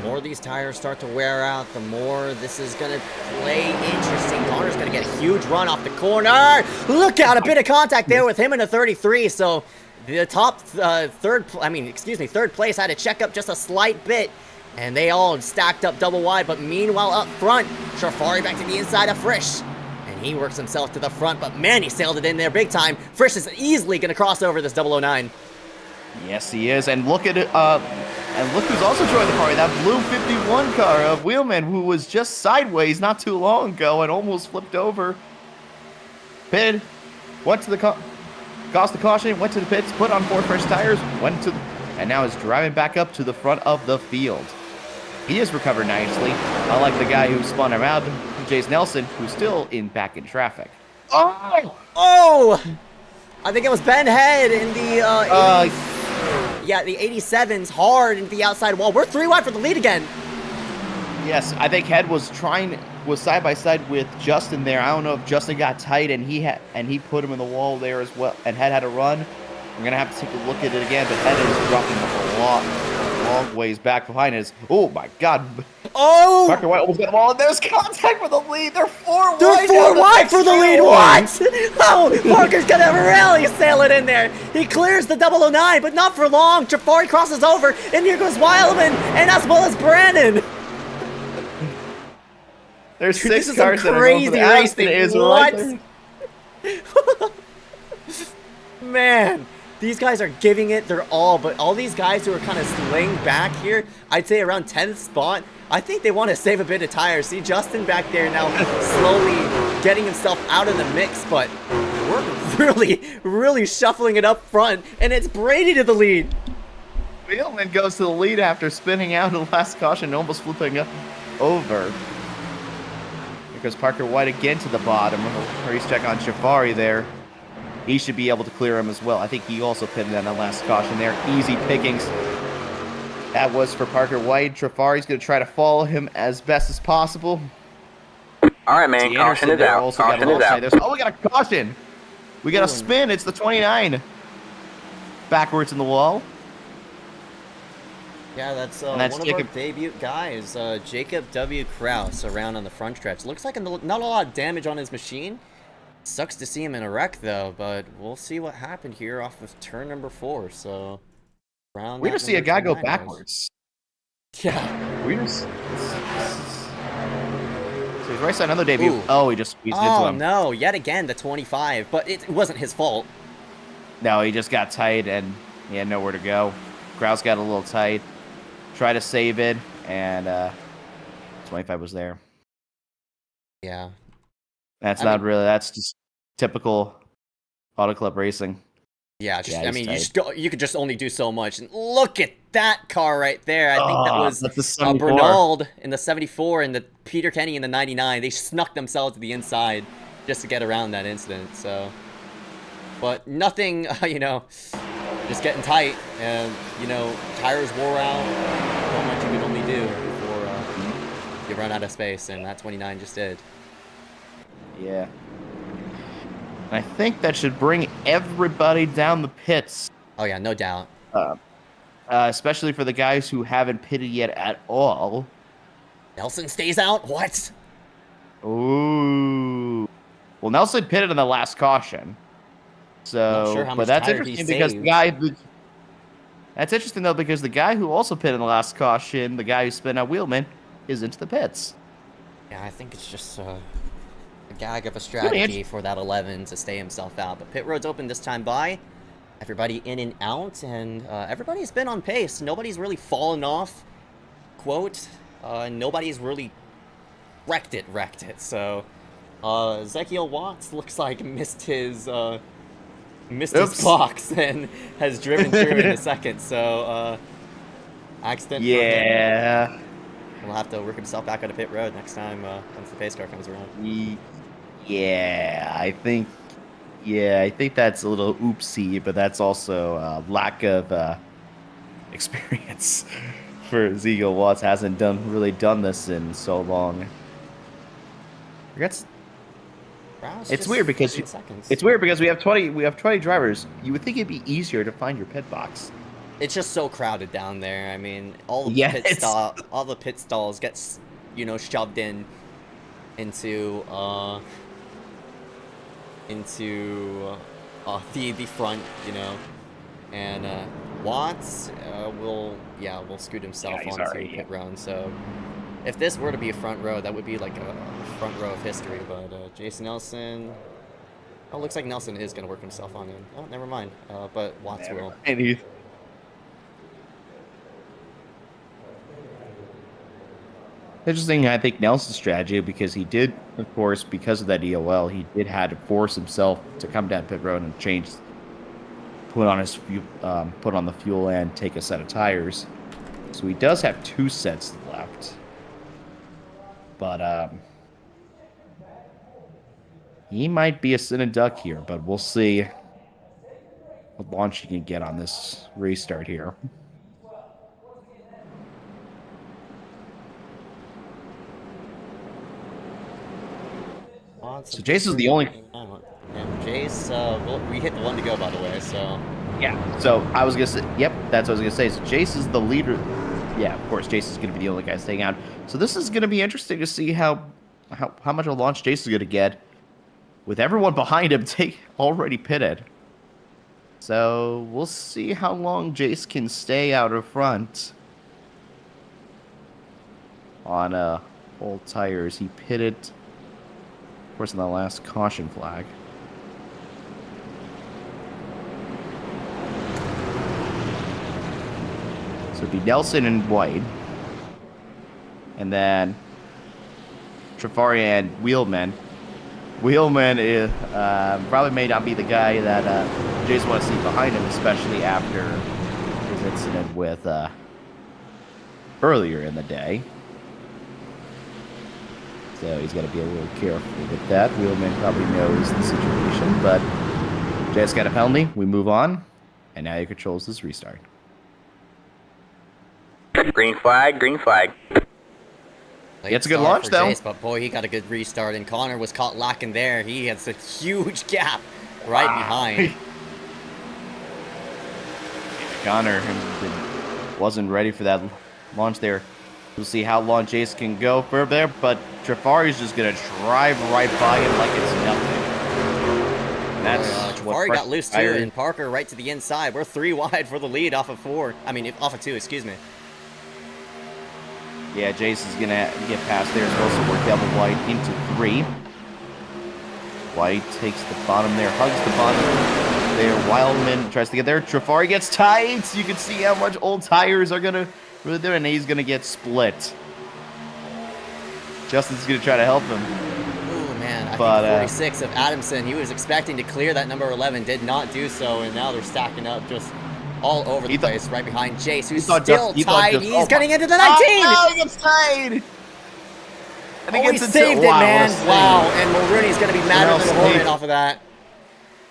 The more these tires start to wear out, the more this is going to play interesting. Connor's going to get a huge run off the corner. Look out, a bit of contact there with him in a 33. So the top third place had to check up just a slight bit. And they all stacked up double wide. But meanwhile, up front, Trafari back to the inside of Frisch. And he works himself to the front. But man, he sailed it in there big time. Frisch is easily going to cross over this 009. Yes, he is. And look at it. And look who's also joined the party. That blue 51 car of Wheelman, who was just sideways not too long ago and almost flipped over. Pitted, went to the cost the caution, went to the pits, put on 4 fresh tires, and now is driving back up to the front of the field. He has recovered nicely, unlike the guy who spun around, Jace Nelson, who's still back in traffic. Oh! Oh! I think it was Ben Head in the the 87's hard into the outside wall. We're 3 wide for the lead again. Yes, I think Head was side by side with Justin there. I don't know if Justin got tight and he put him in the wall there as well. And Head had to run. We're gonna have to take a look at it again. But Head is dropping a long ways back behind us. Oh my God! Oh! Parker White almost got the ball, and there's contact for the lead. They're 4 wide. They're 4 wide for the lead. What? Oh, Parker's gonna really sail it in there. He clears the 009, but not for long. Trafari crosses over, and here goes Wildman, and as well as Brandon. There's Dude, 6 this is cars some that are going for crazy the racing. Aston is What? right there. Man, these guys are giving it their all, but all these guys who are kind of slaying back here, I'd say around 10th spot, I think they want to save a bit of tires. See Justin back there now slowly getting himself out of the mix, but we're really shuffling it up front, and it's Brady to the lead. Wheelman goes to the lead after spinning out in the last caution and almost flipping over. Here goes Parker White again to the bottom. Race check on Trafari there. He should be able to clear him as well. I think he also pitted on the last caution there. Easy pickings. That was for Parker White. Trafari's going to try to follow him as best as possible. All right, man. Caution is out. Caution is out. Oh, we got a caution. We got a spin. It's the 29. Backwards in the wall. Yeah, that's, that's one Jacob. of our debut guys, Jacob W. Kraus, around on the front stretch. Looks like not a lot of damage on his machine. Sucks to see him in a wreck, though, but we'll see what happened here off of turn number 4. So, We just see a guy go backwards. Yeah. We just. So he's right side another debut. Ooh. Oh, he just squeezed into Oh, him. no, yet again, the 25, but it wasn't his fault. No, he just got tight and he had nowhere to go. Kraus got a little tight. Tried to save it, and 25 was there. Yeah. That's I not mean- really. That's just typical Auto Club racing. Yeah, I mean, tight. you could just only do so much. And look at that car right there. I think that was that's the 74. Bernald in the 74 and the Peter Kenny in the 99. They snuck themselves to the inside just to get around that incident. So, but nothing, just getting tight, and tires wore out. Not much you could only do before you run out of space, and that 29 just did. Yeah. And I think that should bring everybody down the pits. Oh yeah, no doubt. Especially for the guys who haven't pitted yet at all. Nelson stays out? What? Ooh. Well, Nelson pitted in the last caution. So, Not sure how but much that's tire interesting he because saved. That's interesting though because the guy who also pitted in the last caution, the guy who spun out Wheelman, is into the pits. Yeah, I think it's just a gag of a strategy for that 11 to stay himself out. But pit road's open this time by. Everybody in and out, and everybody's been on pace. Nobody's really fallen off, quote. Nobody's really wrecked it. So, Ezekiel Watts looks like missed his box and has driven through in a second. So, accident. Yeah. He'll have to work himself back on a pit road next time once the pace car comes around. Yeah, I think that's a little oopsie, but that's also lack of experience for Ezekiel Watts. Hasn't really done this in so long. It's weird because we have 20 drivers. You would think it'd be easier to find your pit box. It's just so crowded down there. I mean, all the pit stalls get shoved into the front, and Watts will scoot himself onto pit road. So if this were to be a front row, that would be like a front row of history. But Jason Nelson, looks like Nelson is going to work himself on in. Oh, never mind. But Watts will. Interesting, I think Nelson's strategy, because he did, of course, because of that EOL, he did have to force himself to come down pit road and put on the fuel and take a set of tires. So he does have 2 sets left. But he might be a sitting duck here, but we'll see what launch he can get on this restart here. So Jace is the only. And Jace, we hit the 1 to go, by the way. So yeah. So I was gonna say, yep, that's what I was gonna say. So Jace is the leader. Yeah, of course, Jace is gonna be the only guy staying out. So this is gonna be interesting to see how much of a launch Jace is gonna get, with everyone behind him already pitted. So we'll see how long Jace can stay out of front on old tires. He pitted, of course, in the last caution flag. So it'd be Nelson and White. And then Trafari and Wheelman. Wheelman is, probably may not be the guy that Jace wants to see behind him, especially after his incident with earlier in the day. So he's got to be a little careful with that. Wheelman probably knows the situation, but Jace got a penalty. We move on, and now he controls this restart. Green flag, green flag. It's a good launch, though. Jace, but boy, he got a good restart, and Connor was caught lacking there. He has a huge gap right behind. Connor wasn't ready for that launch there. We'll see how long Jace can go for there, but Trafari's just going to drive right by him like it's nothing. Trafari got loose, too, and Parker right to the inside. We're 3 wide for the lead off of 2, excuse me. Yeah, Jace is going to get past there as well, so we're double White into 3. White takes the bottom there, hugs the bottom there. Wildman tries to get there. Trafari gets tight. You can see how much old tires are going to really do it, and he's going to get split. Justin's going to try to help him. Ooh, man, I but, think the 46 of Adamson, he was expecting to clear that number 11, did not do so, and now they're stacking up just all over the place right behind Jace, who's still tied. He's getting into the 19! Oh, no, he gets tied! And he saved it, man. Wow, and Mulrooney's going to be madder than a Hornet off of that.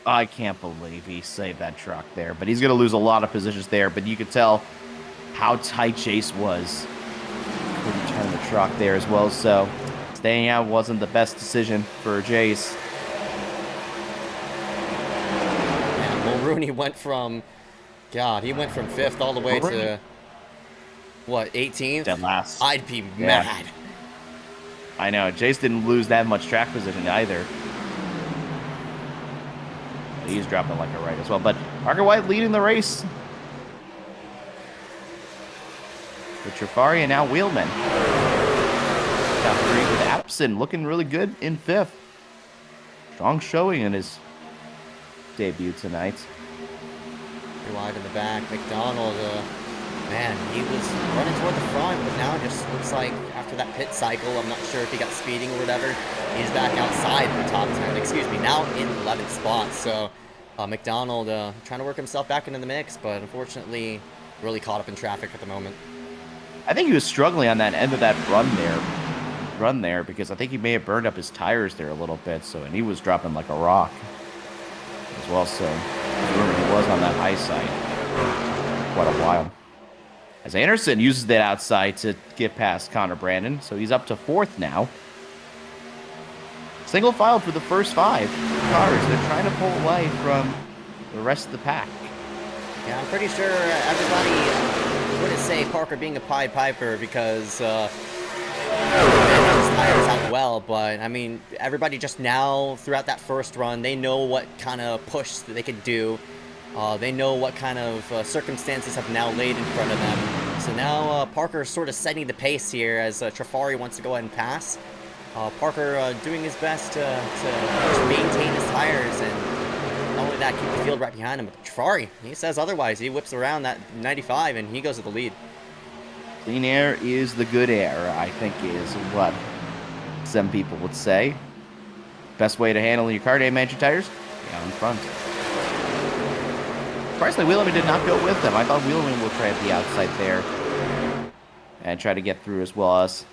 I can't believe he saved that truck there, but he's going to lose a lot of positions there, but you could tell how tight Jace was. Couldn't turn the truck there as well, so staying out wasn't the best decision for Jace. Yeah, Mulrooney went from, God, he went from 5th all the way to, what, 18th? Dead last. I'd be mad. I know, Jace didn't lose that much track position either. He's dropping like a right as well, but Parker White leading the race. With Trafari and now Wheelman. Top 3 with Apson looking really good in 5th. Strong showing in his debut tonight. Pretty wide in the back. McDonald, man, he was running toward the front, but now it just looks like after that pit cycle, I'm not sure if he got speeding or whatever, he's back outside the top 10, excuse me, now in 11th spot. So McDonald trying to work himself back into the mix, but unfortunately really caught up in traffic at the moment. I think he was struggling on that end of that run there because I think he may have burned up his tires there a little bit, so, and he was dropping like a rock as well, so he was on that high side for quite a while. As Anderson uses that outside to get past Connor Brandon, so he's up to 4th now. Single file for the first 5 cars. They're trying to pull away from the rest of the pack. Yeah, I'm pretty sure everybody wouldn't say Parker being a Pied Piper because his tires out well, but I mean, everybody just now throughout that first run, they know what kind of push that they could do. They know what kind of circumstances have now laid in front of them. So now Parker's sort of setting the pace here as Trafari wants to go ahead and pass. Parker doing his best to maintain his tires and not only that, keep the field right behind him. But Trafari, he says otherwise. He whips around that 95 and he goes to the lead. Clean air is the good air, I think is what some people would say. Best way to handle your car to manage your tires? Out in front. Surprisingly, Wheelman did not go with them. I thought Wheelman would try at the outside there and try to get through as well as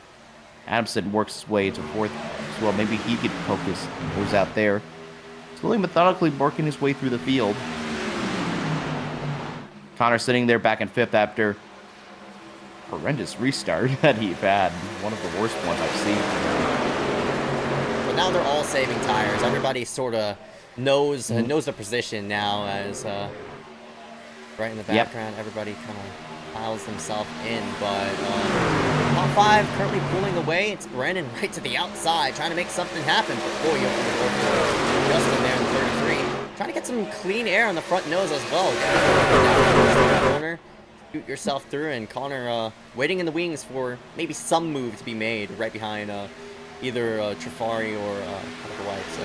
Adamson works his way to 4th as well. Maybe he could poke his nose out there. Slowly, methodically working his way through the field. Connor sitting there back in 5th after horrendous restart that he had. One of the worst ones I've seen. But now they're all saving tires. Everybody sort of knows the position now as right in the background. Everybody kind of piles themselves in, but top 5 currently pulling away. It's Brandon right to the outside, trying to make something happen. But boy, you open the door for Justin there in 33. Trying to get some clean air on the front nose as well. Down the corner, shoot yourself through, and Connor waiting in the wings for maybe some move to be made right behind either Trafari or White. So.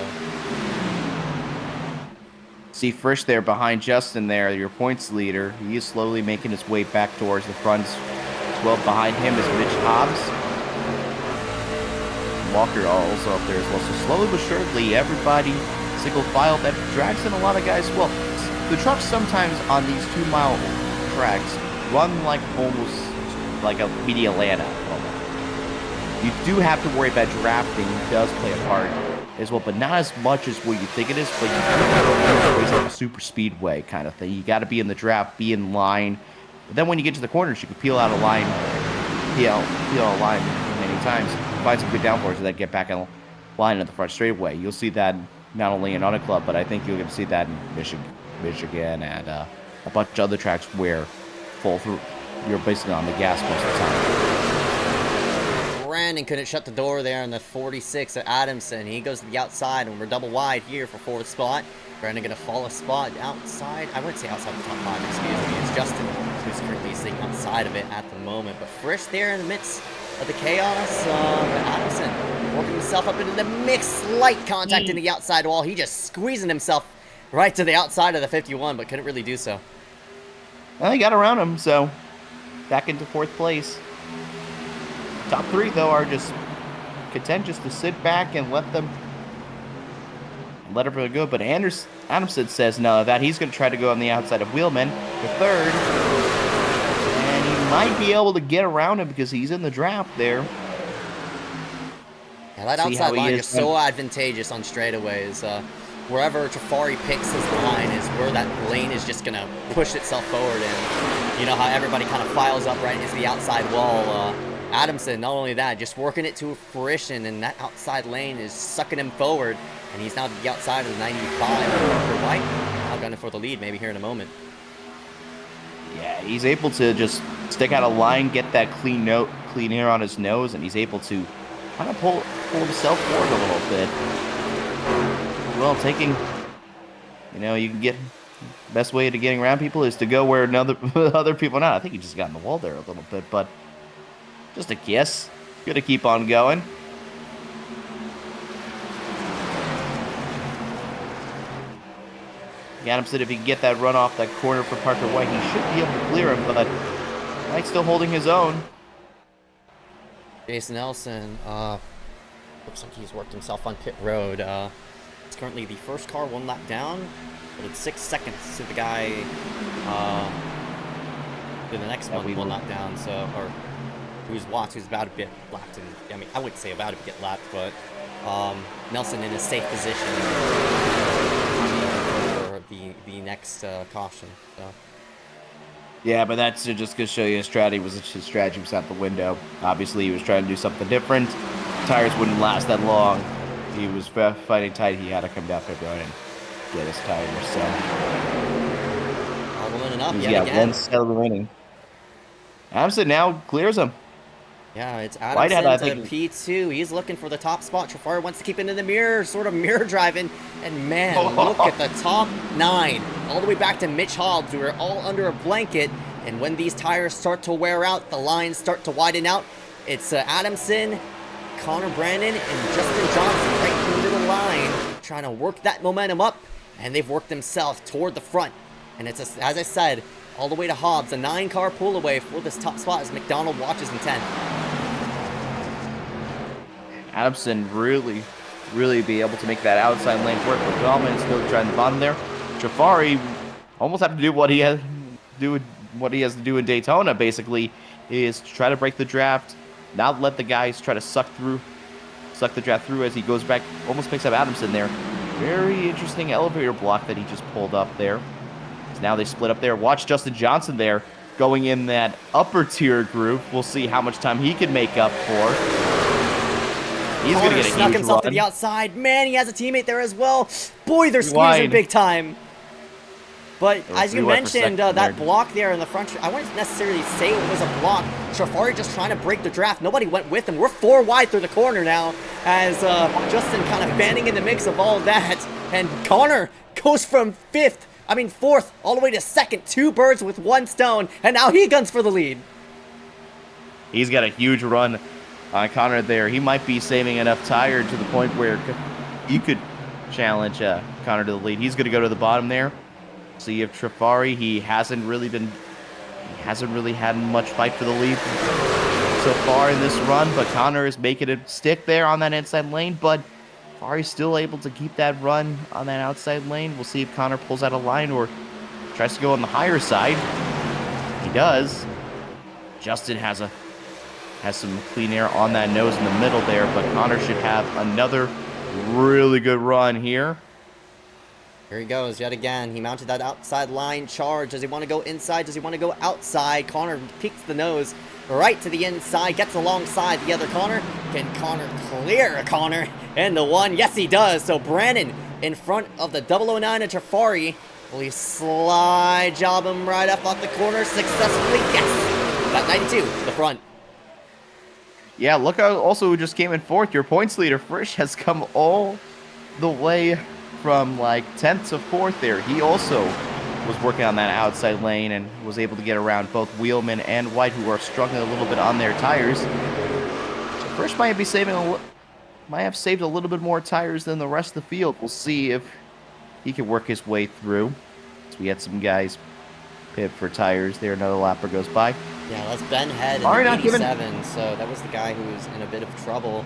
See Frisch there behind Justin there, your points leader. He is slowly making his way back towards the front. As well behind him is Mitch Hobbs. Walker also up there as well. So slowly but surely, everybody single file. That drags in a lot of guys. Well, the trucks sometimes on these 2-mile tracks run like almost like a mini Atlanta. You do have to worry about drafting. It does play a part as well, but not as much as what you think it is. But you race like a super speedway kind of thing. You got to be in the draft, be in line. But then when you get to the corners, you can peel out a line, peel out a line many times, find some good downforce, and then get back in line at the front straightaway. You'll see that not only in Auto Club, but I think you'll get to see that in Michigan and a bunch of other tracks where you're basically on the gas most of the time. Brandon couldn't shut the door there on the 46 at Adamson. He goes to the outside, and we're double wide here for 4th spot. Brandon going to fall a spot outside. I wouldn't say outside the top 5, excuse me. It's Justin who's currently sitting outside of it at the moment. But Frisch there in the midst of the chaos. Adamson working himself up into the mix. Slight contact in the outside wall. He just squeezing himself right to the outside of the 51, but couldn't really do so. Well, he got around him, so back into 4th place. Top 3, though, are just content just to sit back and let them let everyone go. But Adamson says no, that he's going to try to go on the outside of Wheelman for third. And he might be able to get around him because he's in the draft there. Yeah, that outside line is so advantageous on straightaways. Wherever Trafari picks his line is where that lane is just going to push itself forward. And you know how everybody kind of files up right into the outside wall. Adamson, not only that, just working it to fruition, and that outside lane is sucking him forward. And he's now to the outside of the 95. Parker White now gunning for the lead, maybe here in a moment. Yeah, he's able to just stick out a line, get that clean air on his nose, and he's able to kind of pull himself forward a little bit. Well, you can get, best way to getting around people is to go where other people are not. I think he just got in the wall there a little bit, but just a guess. Gonna keep on going. Adamson, if he can get that run off that corner for Parker White, he should be able to clear him, but White's still holding his own. Jason Nelson, looks like he's worked himself on pit road. It's currently the first car one lap down, but it's 6 seconds to the guy, to the next one lap down, or who's about to get lapped. And I mean, I wouldn't say about to get lapped, but Nelson in a safe position for the next caution. So. Yeah, but that's just to show you his strategy was out the window. Obviously, he was trying to do something different. Tires wouldn't last that long. He was fighting tight. He had to come down pit road and get his tires. So leveling up he's yet got again. one cell remaining. Adamson now clears him. Yeah, it's Adamson to P2. He's looking for the top spot. Trafari wants to keep it in the mirror, sort of mirror driving. And man, look at the top 9. All the way back to Mitch Hobbs, who are all under a blanket. And when these tires start to wear out, the lines start to widen out. It's Adamson, Connor Brandon, and Justin Johnson right in the middle line, trying to work that momentum up. And they've worked themselves toward the front. And it's, as I said, all the way to Hobbs, a 9-car pull away for this top spot as McDonald watches in 10th. Adamson really be able to make that outside lane work, but Gallman is still trying the bottom there. Trafari almost have to do what he has to do in Daytona, basically, is try to break the draft, not let the guys try to suck the draft through as he goes back, almost picks up Adamson there. Very interesting elevator block that he just pulled up there. So now they split up there. Watch Justin Johnson there going in that upper tier group. We'll see how much time he can make up for. He's going to get a snuck huge himself run. to the outside. Man, he has a teammate there as well. Boy, they're squeezing big time. But as you mentioned, that block there in the front, I wouldn't necessarily say it was a block. Trafari just trying to break the draft. Nobody went with him. We're 4 wide through the corner now as Justin kind of fanning in the mix of all that. And Connor goes from 4th, all the way to 2nd. 2 birds with 1 stone. And now he guns for the lead. He's got a huge run on Connor there. He might be saving enough tire to the point where you could challenge Connor to the lead. He's going to go to the bottom there. See if Trafari, he hasn't really had much fight for the lead so far in this run, but Connor is making it stick there on that inside lane, but Trafari's still able to keep that run on that outside lane. We'll see if Connor pulls out a line or tries to go on the higher side. He does. Justin has some clean air on that nose in the middle there, but Connor should have another really good run here. Here he goes yet again. He mounted that outside line charge. Does he want to go inside? Does he want to go outside? Connor peeks the nose right to the inside, gets alongside the other Connor. Can Connor clear Connor and the 1? Yes, he does. So Brandon in front of the 009 and Trafari. Will he slide job him right up off the corner successfully? Yes. That 92 to the front. Yeah, look how also who just came in 4th. Your points leader, Frisch, has come all the way from like 10th to 4th there. He also was working on that outside lane and was able to get around both Wheelman and White, who are struggling a little bit on their tires. So Frisch might have saved a little bit more tires than the rest of the field. We'll see if he can work his way through. So we had some guys pit for tires there. Another lapper goes by. Yeah, that's Ben Head in 87, so that was the guy who was in a bit of trouble.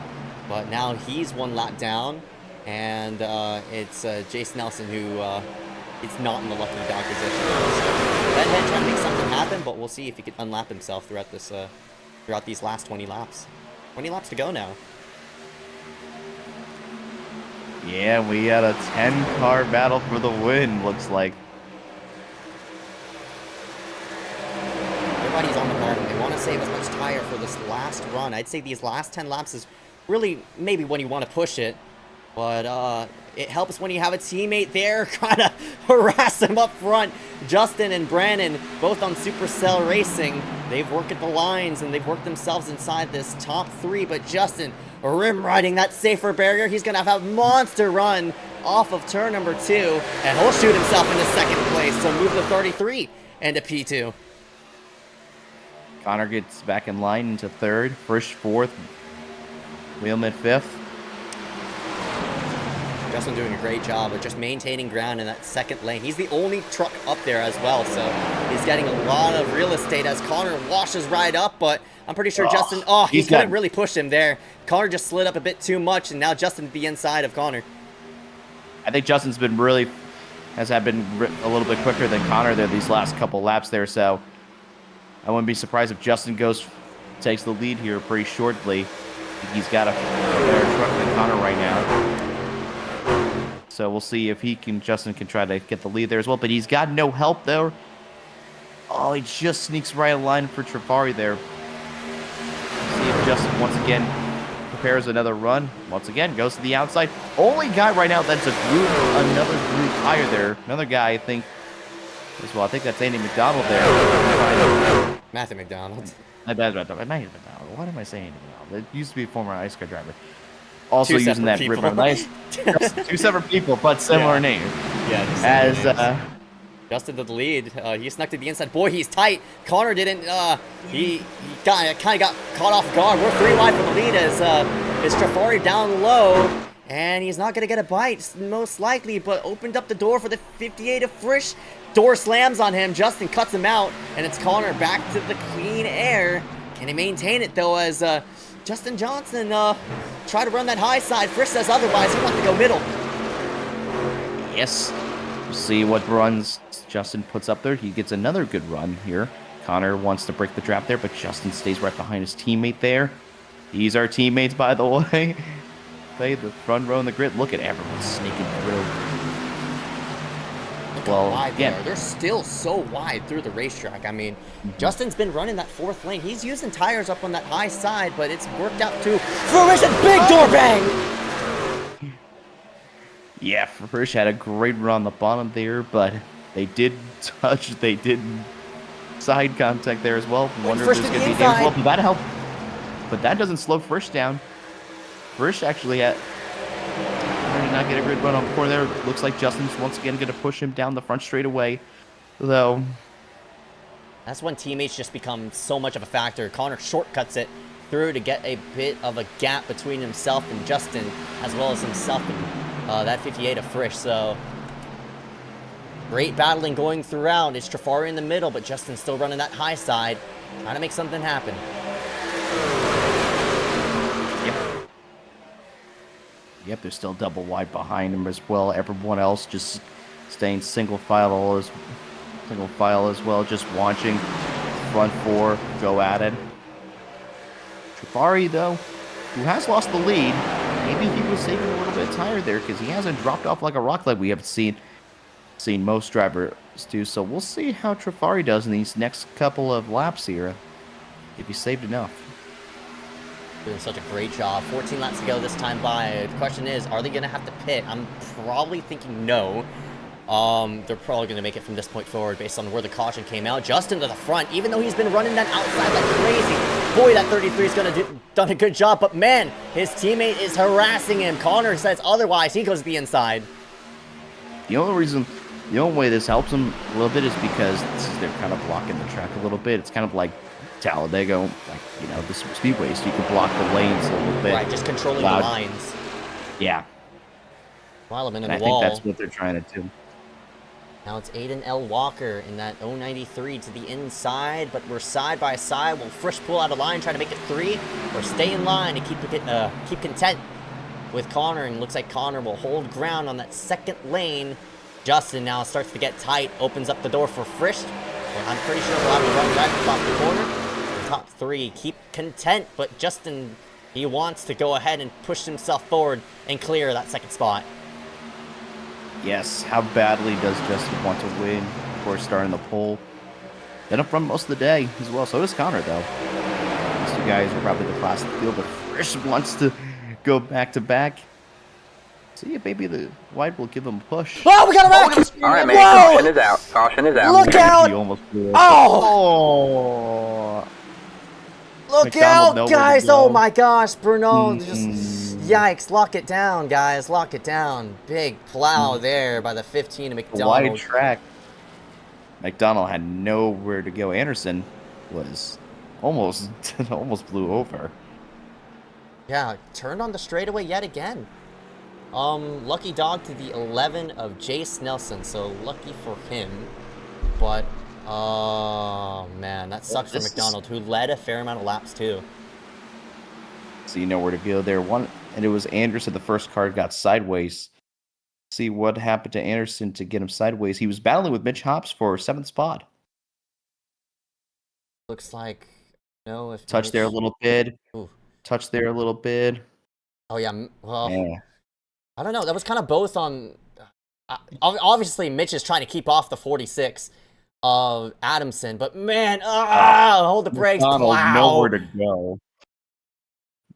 But now he's 1 lap down. and it's Jason Nelson who is not in the lucky dog position. So Bedhead trying to make something happen, but we'll see if he can unlap himself throughout this throughout these last 20 laps. 20 laps to go now. Yeah, we had a 10-car battle for the win, looks like. Everybody's on the bottom. They want to save as much tire for this last run. I'd say these last 10 laps is really maybe when you want to push it, but it helps when you have a teammate there trying to harass him up front. Justin and Brandon, both on Supercell Racing, they've worked at the lines and they've worked themselves inside this top 3, but Justin rim riding that safer barrier. He's going to have a monster run off of turn number 2, and he'll shoot himself into second place, so move the 33 into P2. Connor gets back in line into third, Frisch fourth, Wheelman fifth. Justin doing a great job of just maintaining ground in that second lane. He's the only truck up there as well, so he's getting a lot of real estate as Connor washes right up, but I'm pretty sure Justin, he couldn't really push him there. Connor just slid up a bit too much, and now Justin be inside of Connor. I think Justin's been been a little bit quicker than Connor there these last couple laps there, so I wouldn't be surprised if Justin takes the lead here pretty shortly. He's got a better truck than Connor right now. So we'll see if Justin can try to get the lead there as well, but he's got no help there. Oh, he just sneaks right in line for Trifari there. See if Justin once again prepares another run. Once again, goes to the outside. Only guy right now that's another group higher there. Another guy, I think, as well. I think that's Andy McDonald there. Matthew McDonald. What am I saying? It used to be a former iSCAR driver. Also using that grip on nice. Two separate people, but similar name. Yeah. Justin to the lead. He snuck to the inside. Boy, he's tight. Connor didn't. He kind of got caught off guard. We're 3 wide for the lead as Trifari down low, and he's not gonna get a bite most likely. But opened up the door for the 58 of Frisch. Door slams on him. Justin cuts him out, and it's Connor back to the clean air. Can he maintain it though? As Justin Johnson try to run that high side. Frisch says otherwise. He wants to go middle. Yes. We'll see what runs Justin puts up there. He gets another good run here. Connor wants to break the trap there, but Justin stays right behind his teammate there. These are teammates, by the way. Play the front row in the grid. Look at everyone sneaking through. Well, again, they're still so wide through the racetrack. I mean, Justin's been running that 4th lane. He's using tires up on that high side, but it's worked out to fruition. Big door bang! Yeah, Frisch had a great run on the bottom there, but they did side contact there as well. Wonder if there's going to be damage. Well, but that helped. But that doesn't slow Frisch down. Frisch actually did not get a good run on the corner there. Looks like Justin's once again going to push him down the front straightaway, though. That's when teammates just become so much of a factor. Connor shortcuts it through to get a bit of a gap between himself and Justin, as well as himself and that 58 of Frisch. So great battling going throughout. It's Trifari in the middle, but Justin's still running that high side, trying to make something happen. Yep, they're still double wide behind him as well. Everyone else just staying single file as well, just watching front 4 go at it. Trifari, though, who has lost the lead, maybe he was saving a little bit tired there because he hasn't dropped off like a rock like we have seen most drivers do. So we'll see how Trifari does in these next couple of laps here, if he saved enough. Doing such a great job. 14 laps to go this time by. The question is, are they going to have to pit? I'm probably thinking no. They're probably going to make it from this point forward based on where the caution came out. Justin to the front, even though he's been running that outside like crazy. Boy, that 33 is going to done a good job, but man, his teammate is harassing him. Connor says otherwise. He goes to the inside. The only way this helps him a little bit is because they're kind of blocking the track a little bit. It's kind of like Talladega, like, the speedways, so you can block the lanes a little bit. Right, just controlling the lines. Yeah. While I'm in the wall. I think that's what they're trying to do. Now it's Aiden L. Walker in that 093 to the inside, but we're side by side. Will Frisch pull out a line, try to make it 3, or stay in line and keep content? with Connor, and looks like Connor will hold ground on that second lane. Justin now starts to get tight, opens up the door for Frisch. But I'm pretty sure he'll have to run right across the corner. The top three keep content, but Justin, he wants to go ahead and push himself forward and clear that second spot. Yes, how badly does Justin want to win? Of course, starting the pole. Then up front most of the day as well. So does Connor, though. These two guys are probably the class of the field, but Frisch wants to go back-to-back. See, maybe the wide will give him a push. Oh, we got a wreck! All right, man. Whoa! Caution is out. Caution is out. Look out! He almost blew it. Oh! Oh! Look McDonald out, nowhere to guys! go. Oh my gosh, Bruno, just yikes! Lock it down, guys! Lock it down! Big plow there by the 15 of The McDonald. wide track. McDonald had nowhere to go. Anderson was almost blew over. Yeah, turned on the straightaway yet again. Lucky dog to the 11 of Jace Nelson, so lucky for him. But, oh man, that sucks for McDonald, who led a fair amount of laps too. So you know where to go there. And it was Anderson. The first car got sideways. See what happened to Anderson to get him sideways. He was battling with Mitch Hobbs for 7th spot. Looks like, no, if Touch there a little bit. Ooh. Touch there a little bit. Oh yeah, well, Yeah. I don't know. That was kind of both on. Obviously, Mitch is trying to keep off the 46 of Adamson, but man, hold the brakes, McDonald, plow. nowhere to go.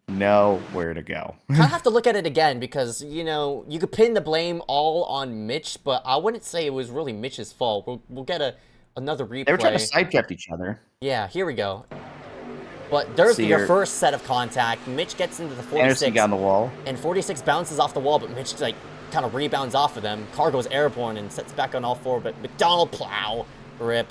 Nowhere to go. Kind of have to look at it again because, you know, you could pin the blame all on Mitch, but I wouldn't say it was really Mitch's fault. We'll get another replay. They were trying to side draft each other. Yeah, here we go. But there's your first set of contact. Mitch gets into the 46. Anderson got on the wall. And 46 bounces off the wall, but Mitch, like, kind of rebounds off of them. Car goes airborne and sets back on all four, but McDonald plow. Rip.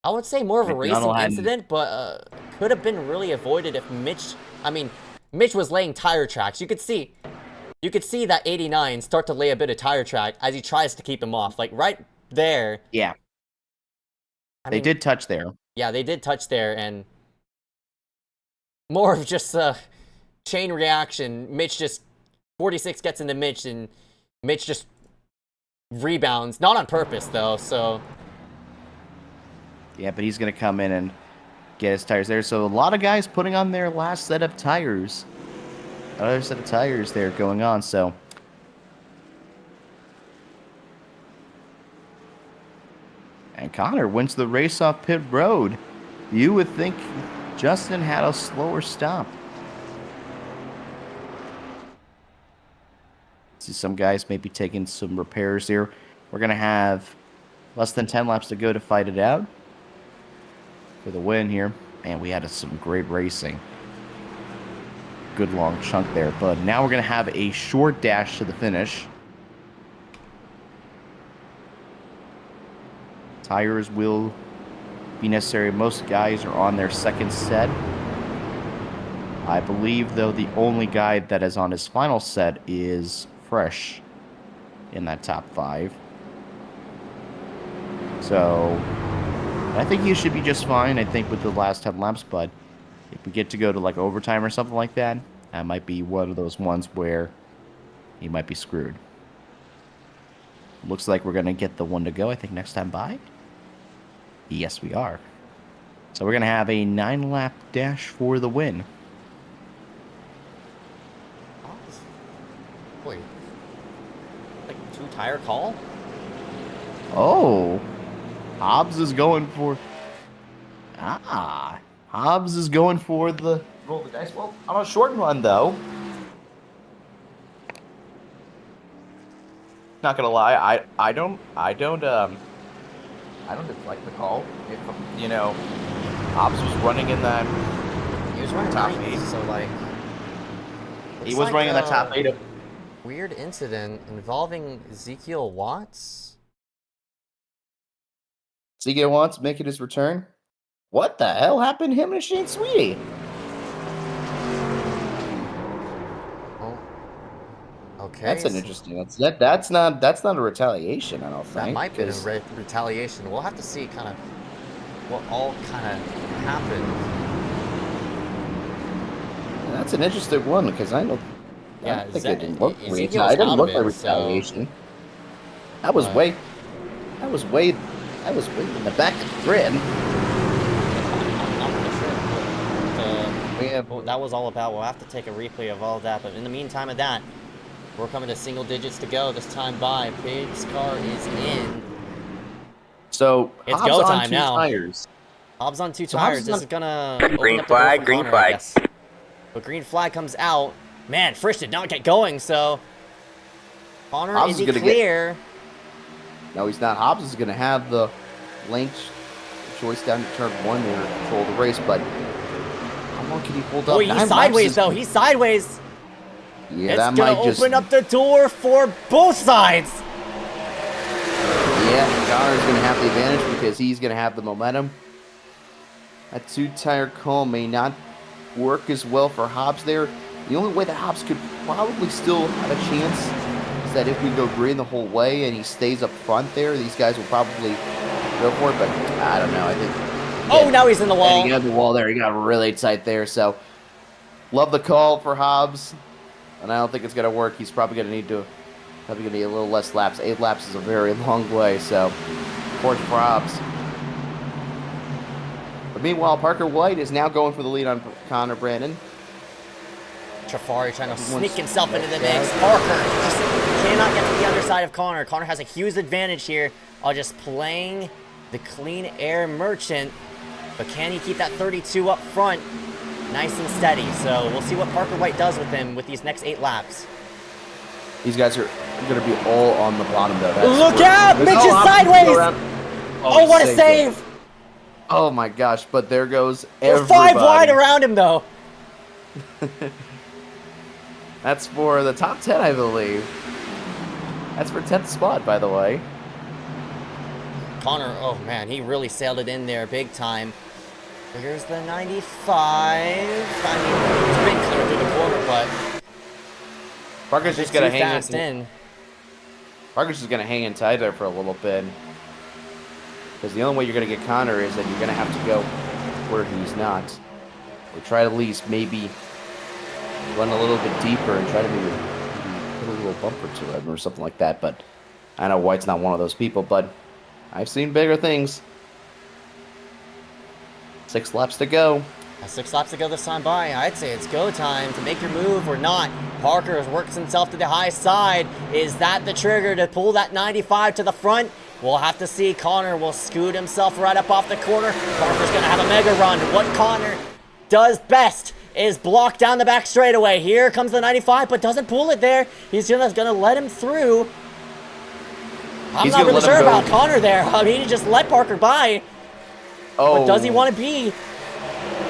I would say more of a racing incident, but could have been really avoided if Mitch... I mean, Mitch was laying tire tracks. You could see that 89 start to lay a bit of tire track as he tries to keep him off. Like, right there. Yeah. I They mean, did touch there. Yeah, they did touch there, and more of just a chain reaction. Mitch just 46 gets into Mitch, and Mitch just rebounds, not on purpose though. So yeah, but he's gonna come in and get his tires there. So a lot of guys putting on their last set of tires. Another set of tires there going on. So and Connor wins the race off pit road. You would think Justin had a slower stop. See some guys maybe taking some repairs here. We're going to have less than 10 laps to go to fight it out for the win here. And we had some great racing. Good long chunk there. But now we're going to have a short dash to the finish. Tires will be necessary. Most guys are on their second set. I believe, though, the only guy that is on his final set is Fresh in that top 5. So I think he should be just fine, I think, with the last 10 laps. But if we get to go to like overtime or something like that, that might be one of those ones where he might be screwed. Looks like we're going to get the one to go, I think, next time by. Yes, we are. So we're going to have a 9-lap dash for the win. wait, like 2-tire call? Oh, Hobbs is going for... Hobbs is going for the... Roll the dice. Well, on a short run, though. Not gonna lie, I don't dislike the call. If, you know, Hobbs was running in that... He was running top 8, 8. so like... He was running in the top 8 of... Weird incident involving Ezekiel Watts? Ezekiel Watts making his return. What the hell happened to him and Shane Sweetie? Oh. Okay. That's an interesting. That's not a retaliation. I don't think. That might be a 'cause retaliation. We'll have to see kind of what all kind of happened. That's an interesting one because I know Yeah, I think it didn't look Ezekiel's retaliation. It didn't out look of like it, so- retaliation. That was way in the back of the grid. I'm not really sure what that was all about. We'll have to take a replay of all of that. But in the meantime of that, we're coming to single digits to go this time by. iSCAR is in. So It's Hobbs go on time two now. tires. Hobbs on two So tires. Hobbs This is is gonna Green open up the door flag, for green Connor, I flag. guess. But green flag comes out. Man, Frisch did not get going, so Connor, Hobbs is is he gonna clear? No, he's not. Hobbs is going to have the lane choice down to turn 1 there to control the race, but how long can he hold up? Oh, he's 9 laps sideways is- though. He's sideways. Yeah, It's that gonna might just. open up the door for both sides. Yeah, Connor's going to have the advantage because he's going to have the momentum. That 2-tire call may not work as well for Hobbs there. The only way that Hobbs could probably still have a chance is that if we go green the whole way and he stays up front there, these guys will probably go for it, but I don't know. I think. Oh, now he's in the wall. He got the wall there. He got really tight there, so love the call for Hobbs, and I don't think it's going to work. He's probably going to need a little less laps. 8 laps is a very long way, so fortunate for Hobbs. But meanwhile, Parker White is now going for the lead on Connor Brandon. Trafari trying to sneak himself into the mix. Parker just cannot get to the underside of Connor. Connor has a huge advantage here on just playing the clean air merchant. But can he keep that 32 up front nice and steady? So we'll see what Parker White does with him with these next 8 laps. These guys are going to be all on the bottom, though. Look out! Mitch is sideways! Oh, what a save! Oh, my gosh, but there goes We're everybody. 5 wide around him, though. That's for the top 10, I believe. That's for 10th spot, by the way. Connor, oh man, he really sailed it in there big time. Here's the 95. I mean, he's been clear through the corner, but Parker's just going to hang fast in. Parker's just going to hang in tight there for a little bit. Because the only way you're going to get Connor is that you're going to have to go where he's not. Or try to at least maybe run a little bit deeper and try to maybe put a little bumper to him or something like that. But I know White's not one of those people, but I've seen bigger things. 6 laps to go. 6 laps to go this time by. I'd say it's go time to make your move or not. Parker works himself to the high side. Is that the trigger to pull that 95 to the front? We'll have to see. Connor will scoot himself right up off the corner. Parker's going to have a mega run. What Connor does best is block down the back straightaway. Here comes the 95, but doesn't pull it there. He's just going to let him through. I'm not really sure about Connor there. I mean, he just let Parker by. Oh. But does he want to be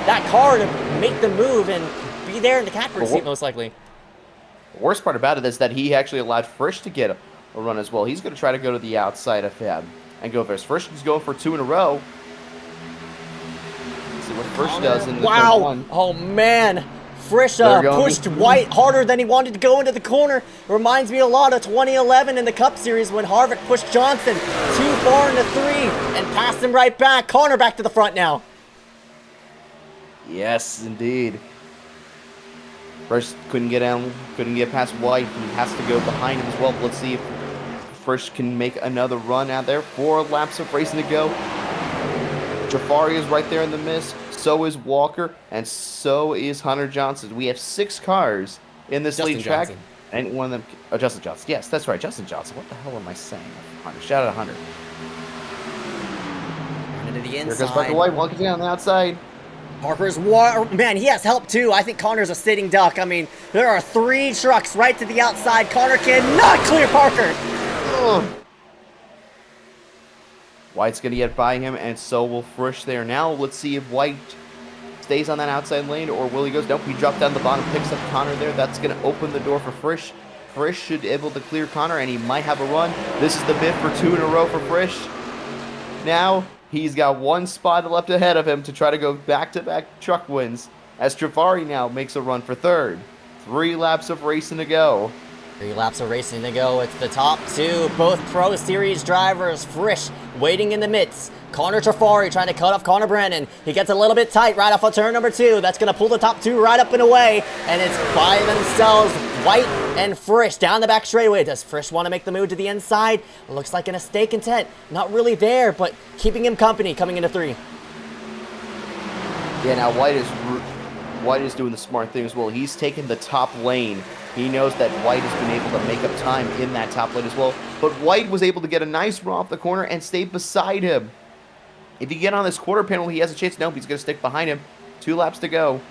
that car to make the move and be there in the catbird seat, most likely? The worst part about it is that he actually allowed Frisch to get a run as well. He's going to try to go to the outside of him and go first. Frisch is going for 2 in a row. Let's see what Frisch does in the third one. Oh, man. Frisch pushed White harder than he wanted to go into the corner. Reminds me a lot of 2011 in the Cup Series when Harvick pushed Johnson too far into 3 and passed him right back. Connor back to the front now. Yes, indeed. Frisch couldn't get past White. He has to go behind him as well. Let's see if Frisch can make another run out there. 4 laps of racing to go. Jafari is right there in the mist. So is Walker, and so is Hunter Johnson. We have 6 cars in this lead track. Johnson. And one of them, Justin Johnson. Yes, that's right, Justin Johnson. What the hell am I saying? Hunter. Shout out to Hunter. Into the Here goes inside. Parker White walking down the outside. Parker's man, he has help too. I think Connor's a sitting duck. I mean, there are 3 trucks right to the outside. Connor cannot clear Parker. Ugh. White's going to get by him, and so will Frisch there. Now, let's see if White stays on that outside lane, or will he goes? Nope, he dropped down the bottom, picks up Connor there. That's going to open the door for Frisch. Frisch should be able to clear Connor, and he might have a run. This is the bid for 2 in a row for Frisch. Now, he's got 1 spot left ahead of him to try to go back-to-back truck wins, as Trafari now makes a run for 3rd. 3 laps of racing to go. 3 laps of racing to go. It's the top 2, both Pro Series drivers. Frisch waiting in the midst. Connor Trafari trying to cut off Connor Brandon. He gets a little bit tight right off of turn number 2. That's going to pull the top 2 right up and away. And it's by themselves. White and Frisch down the back straightaway. Does Frisch want to make the move to the inside? Looks like in a stay content. Not really there, but keeping him company coming into 3. Yeah, now White is doing the smart thing as well. He's taken the top lane. He knows that White has been able to make up time in that top lane as well. But White was able to get a nice run off the corner and stay beside him. If you get on this quarter panel, he has a chance. Nope, he's going to stick behind him. 2 laps to go.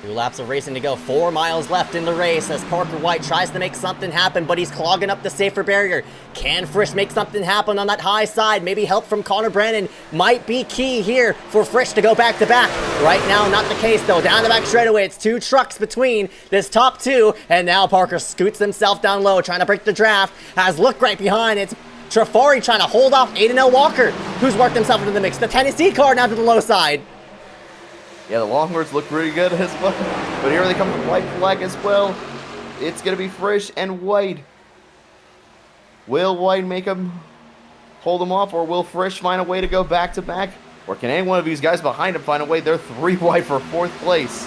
2 laps of racing to go. 4 miles left in the race as Parker White tries to make something happen, but he's clogging up the safer barrier. Can Frisch make something happen on that high side? Maybe help from Connor Brandon might be key here for Frisch to go back to back. Right now, not the case though. Down the back straightaway, it's 2 trucks between this top 2, and now Parker scoots himself down low, trying to break the draft. Has look right behind. It's Trafari trying to hold off Aiden L. Walker, who's worked himself into the mix. The Tennessee car now to the low side. Yeah, the Longhorns look pretty good as well. But here they come with white flag as well. It's going to be Frisch and White. Will White make him hold him off, or will Frisch find a way to go back to back? Or can any one of these guys behind him find a way? They're 3 wide for 4th place.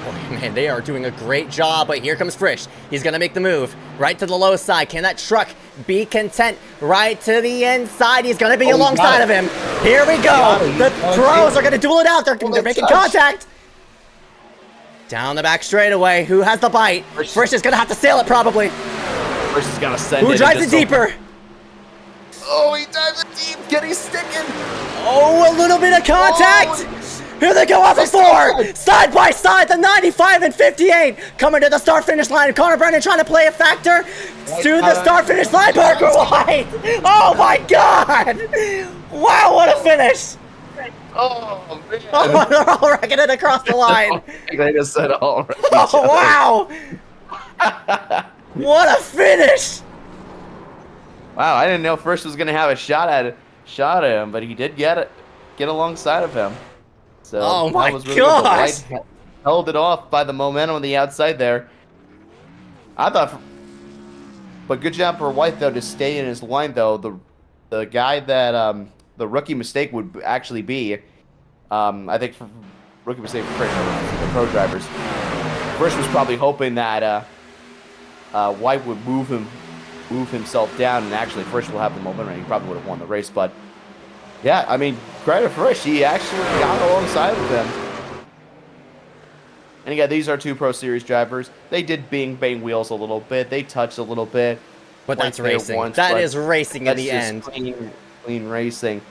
Boy, man, they are doing a great job, but here comes Frisch. He's going to make the move right to the low side. Can that truck be content? Right to the inside. He's going to be alongside of him. Here we go. The pros are going to duel it out. They're making contact. Down the back straightaway. Who has the bite? Frisch is going to have to sail it probably. Frisch is going to send it. Who drives it deeper? Oh, he dives it deep. Get he sticking. Oh, a little bit of contact. Here they go off of 4, side by side, the 95 and 58, coming to the start-finish line. Connor Brennan trying to play a factor to the start-finish line. Parker White! Oh my God! Wow, what a finish! Oh, man. Oh, they're all wrecking it across the line. They just said all right. Oh, wow! What a finish! Wow, I didn't know Frisch was going to have a shot at him, but he did get alongside of him. So oh my that was really gosh! good. White held it off by the momentum on the outside there. I thought, but good job for White though to stay in his line though. The guy that the rookie mistake would actually be, I think for rookie mistake for Frisch, the pro drivers. Frisch was probably hoping that White would move himself down, and actually Frisch will have the momentum, and he probably would have won the race, but. Yeah, I mean, credit for Frisch. He actually got alongside of them. And again, these are 2 Pro Series drivers. They did bang wheels a little bit. They touched a little bit. But that's racing. That is racing in the end. Clean racing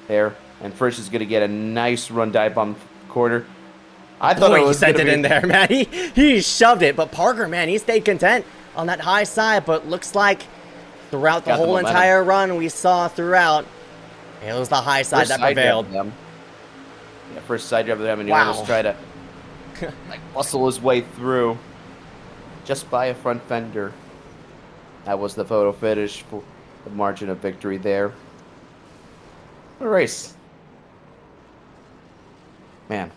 there. And Frisch is going to get a nice run dive on the corner. I thought it was he sent it in there, man. He shoved it. But Parker, man, he stayed content on that high side. But looks like throughout the whole entire run we saw throughout, it was the high side that prevailed. Yeah, first side drive of them, and he almost tried to muscle his way through just by a front fender. That was the photo finish for the margin of victory there. What a race. Man,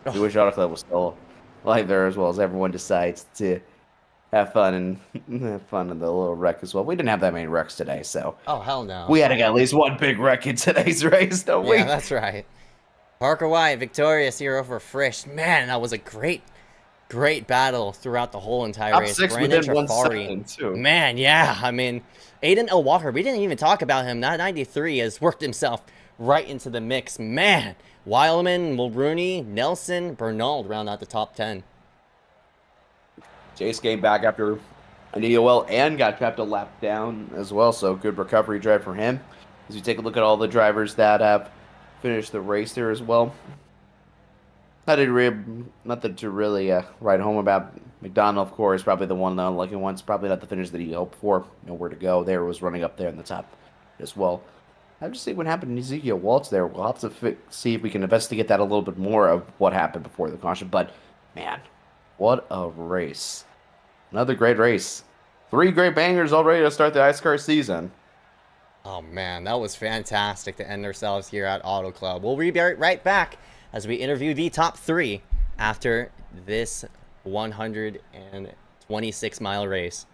I wish Auto Club was still live there as well, as everyone decides to have fun and have fun in the little wreck as well. We didn't have that many wrecks today, so. Oh, hell no. We had to get at least 1 big wreck in today's race, don't we? Yeah, that's right. Parker White, victorious here over Frisch. Man, that was a great battle throughout the whole entire race. Top 6 Brandon within 1 Trafari. second, too. Man, yeah. I mean, Aiden L. Walker, we didn't even talk about him. That 93 has worked himself right into the mix. Man, Wileman, Mulrooney, Nelson, Bernald round out the top 10. Chase came back after an EOL and got trapped a lap down as well, so good recovery drive for him. As you take a look at all the drivers that have finished the race there as well. Nothing to really write home about. McDonald, of course, probably the one unlucky one. It's probably not the finish that he hoped for. Nowhere to go. There was running up there in the top as well. I'll just see what happened to Ezekiel Waltz there. We'll have to see if we can investigate that a little bit more of what happened before the caution. But, man, what a race. Another great race. 3 great bangers already to start the iSCAR season. Oh, man, that was fantastic to end ourselves here at Auto Club. We'll be right back as we interview the top 3 after this 126-mile race.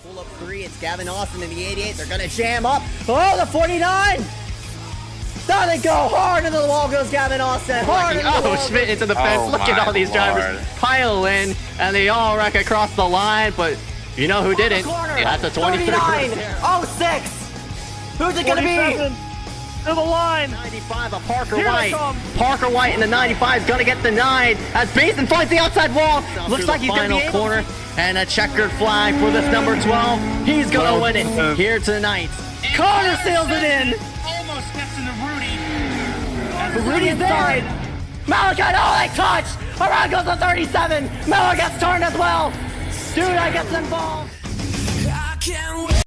Pull up 3, it's Gavin Austin in the 88. They're going to jam up. Oh, the 49! The Oh, they go hard into the wall goes Gavin Austin. Hard into the wall. Schmidt into the fence. Oh Look at all my these drivers Lord. pile in, and they all wreck across the line. But you know who didn't? That's a 23. 39.06. Who's it gonna be? To the line. 95 of Parker Here they White. come. Parker White in the 95 is gonna get the 9 as Basin finds the outside wall. Looks like he's gonna be able corner and a checkered flag for this number 12. He's gonna win it here tonight. Connor sails it in. Almost steps into Rudy. Rudy inside. Malachi, oh, they touch. Around goes the 37. Miller gets turned as well. Duda gets involved. I can't wait.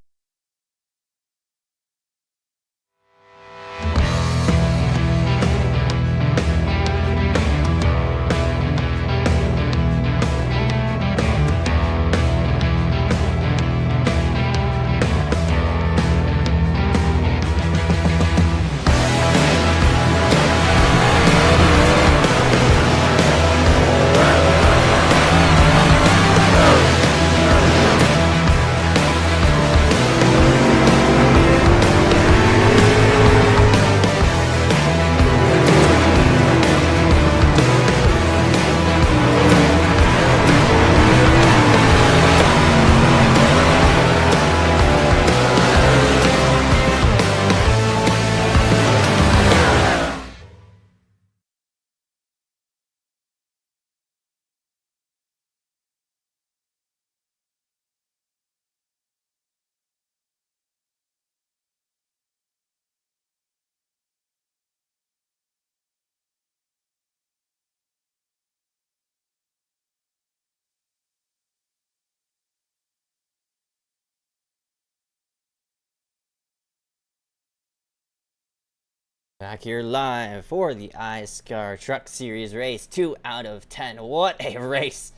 Back here live for the iSCAR Truck Series race. 2 out of 10. What a race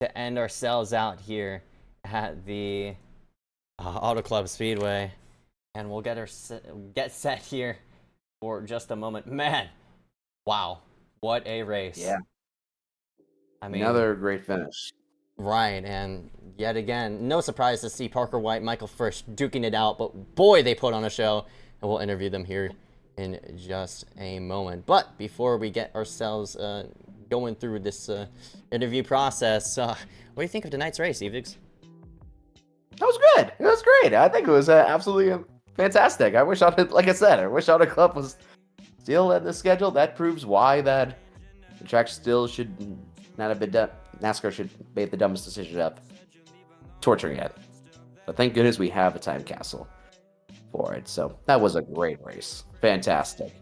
to end ourselves out here at the Auto Club Speedway. And we'll get set here for just a moment. Man, wow, what a race. Yeah. I mean, Another great finish. right, and yet again, no surprise to see Parker White, Michael Frisch duking it out, but boy, they put on a show, and we'll interview them here in just a moment. But before we get ourselves going through this interview process, what do you think of tonight's race, Evix? That was good. It was great. I think it was absolutely fantastic. I wish like I said, I wish Auto Club was still at the schedule. That proves why that the track still should not have been done. NASCAR should make the dumbest decision of torturing it. But thank goodness we have a time capsule for it. So that was a great race. Fantastic.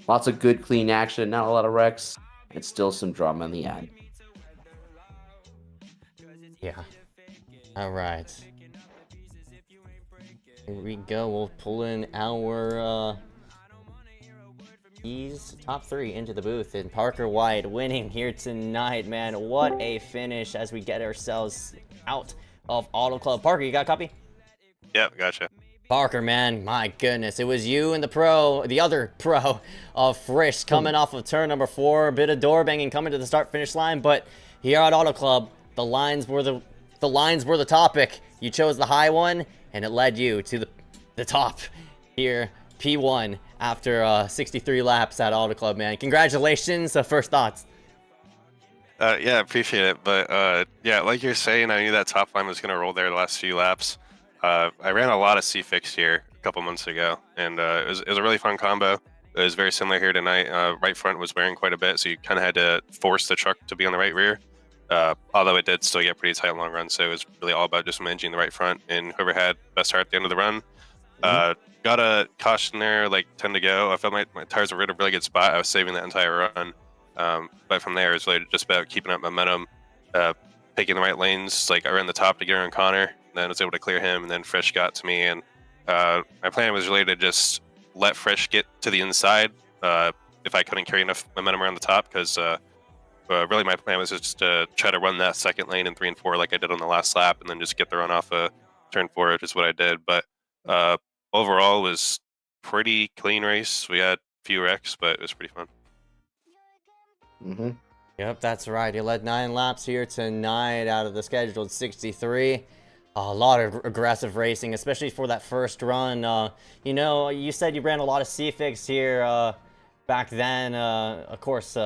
Lots of good, clean action, not a lot of wrecks, and still some drama in the end. Yeah. All right. Here we go. We'll pull in our top 3 into the booth, and Parker White winning here tonight. Man, what a finish as we get ourselves out of Auto Club. Parker, you got a copy? Yep, gotcha. Parker, man, my goodness. It was you and the other pro of Frisch coming off of turn number 4. A bit of door banging coming to the start-finish line, but here at Auto Club, the lines were the topic. You chose the high one, and it led you to the top here, P1, after 63 laps at Auto Club, man. Congratulations. First thoughts. Yeah, appreciate it. But yeah, like you're saying, I knew that top line was going to roll there the last few laps. I ran a lot of C-Fix here a couple months ago, and it was a really fun combo. It was very similar here tonight. Right front was wearing quite a bit, so you kind of had to force the truck to be on the right rear. Although it did still get pretty tight long run, so it was really all about just managing the right front, and whoever had best tire at the end of the run. Got a caution there, like 10 to go. I felt my tires were in a really good spot. I was saving that entire run. But from there, it was really just about keeping up momentum, picking the right lanes. Like I ran the top to get around Connor, then I was able to clear him, and then Frisch got to me. And my plan was really to just let Frisch get to the inside if I couldn't carry enough momentum around the top, because really my plan was just to try to run that second lane in 3 and 4 like I did on the last lap, and then just get the run off turn 4, which is what I did. But overall, it was pretty clean race. We had a few wrecks, but it was pretty fun. Mm-hmm. Yep, that's right. You led 9 laps here tonight out of the scheduled 63. A lot of aggressive racing, especially for that first run. You know, you said you ran a lot of C-Fix here back then. Of course,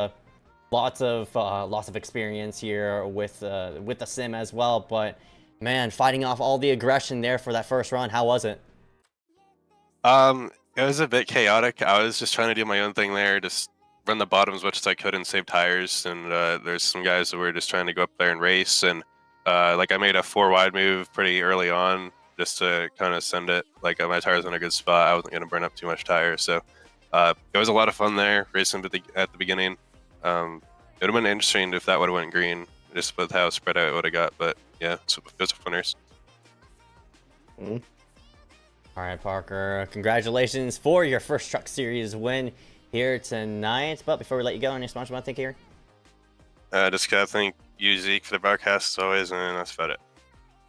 lots of experience here with the sim as well. But man, fighting off all the aggression there for that first run, how was it? It was a bit chaotic. I was just trying to do my own thing there, just run the bottom as much as I could and save tires. And there's some guys that were just trying to go up there and race. And like I made a 4 wide move pretty early on just to kind of send it. Like my tires in a good spot. I wasn't going to burn up too much tire. So it was a lot of fun there racing at the beginning. It would have been interesting if that would have went green, just with how spread out it would have got. But yeah, it was a fun race. Mm-hmm. All right, Parker, congratulations for your first Truck Series win here tonight. But before we let you go, any sponsor want to thank here? Just gotta thank you, Zeke, for the broadcast as always, and that's about it.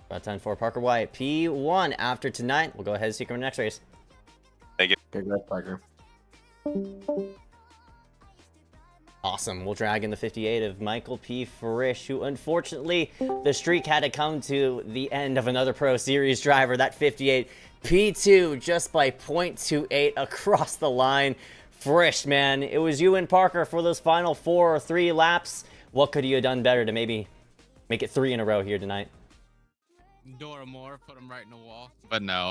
About time for Parker White, P1 after tonight. We'll go ahead and see you in the next race. Thank you. Congrats, Parker. Awesome. We'll drag in the 58 of Michael P. Frisch, who unfortunately the streak had to come to the end of another Pro Series driver. That 58 P2 just by 0.28 across the line. Frisch, man, it was you and Parker for those final 4 or 3 laps. What could you have done better to maybe make it 3 in a row here tonight? Dora Moore, put him right in the wall. But no,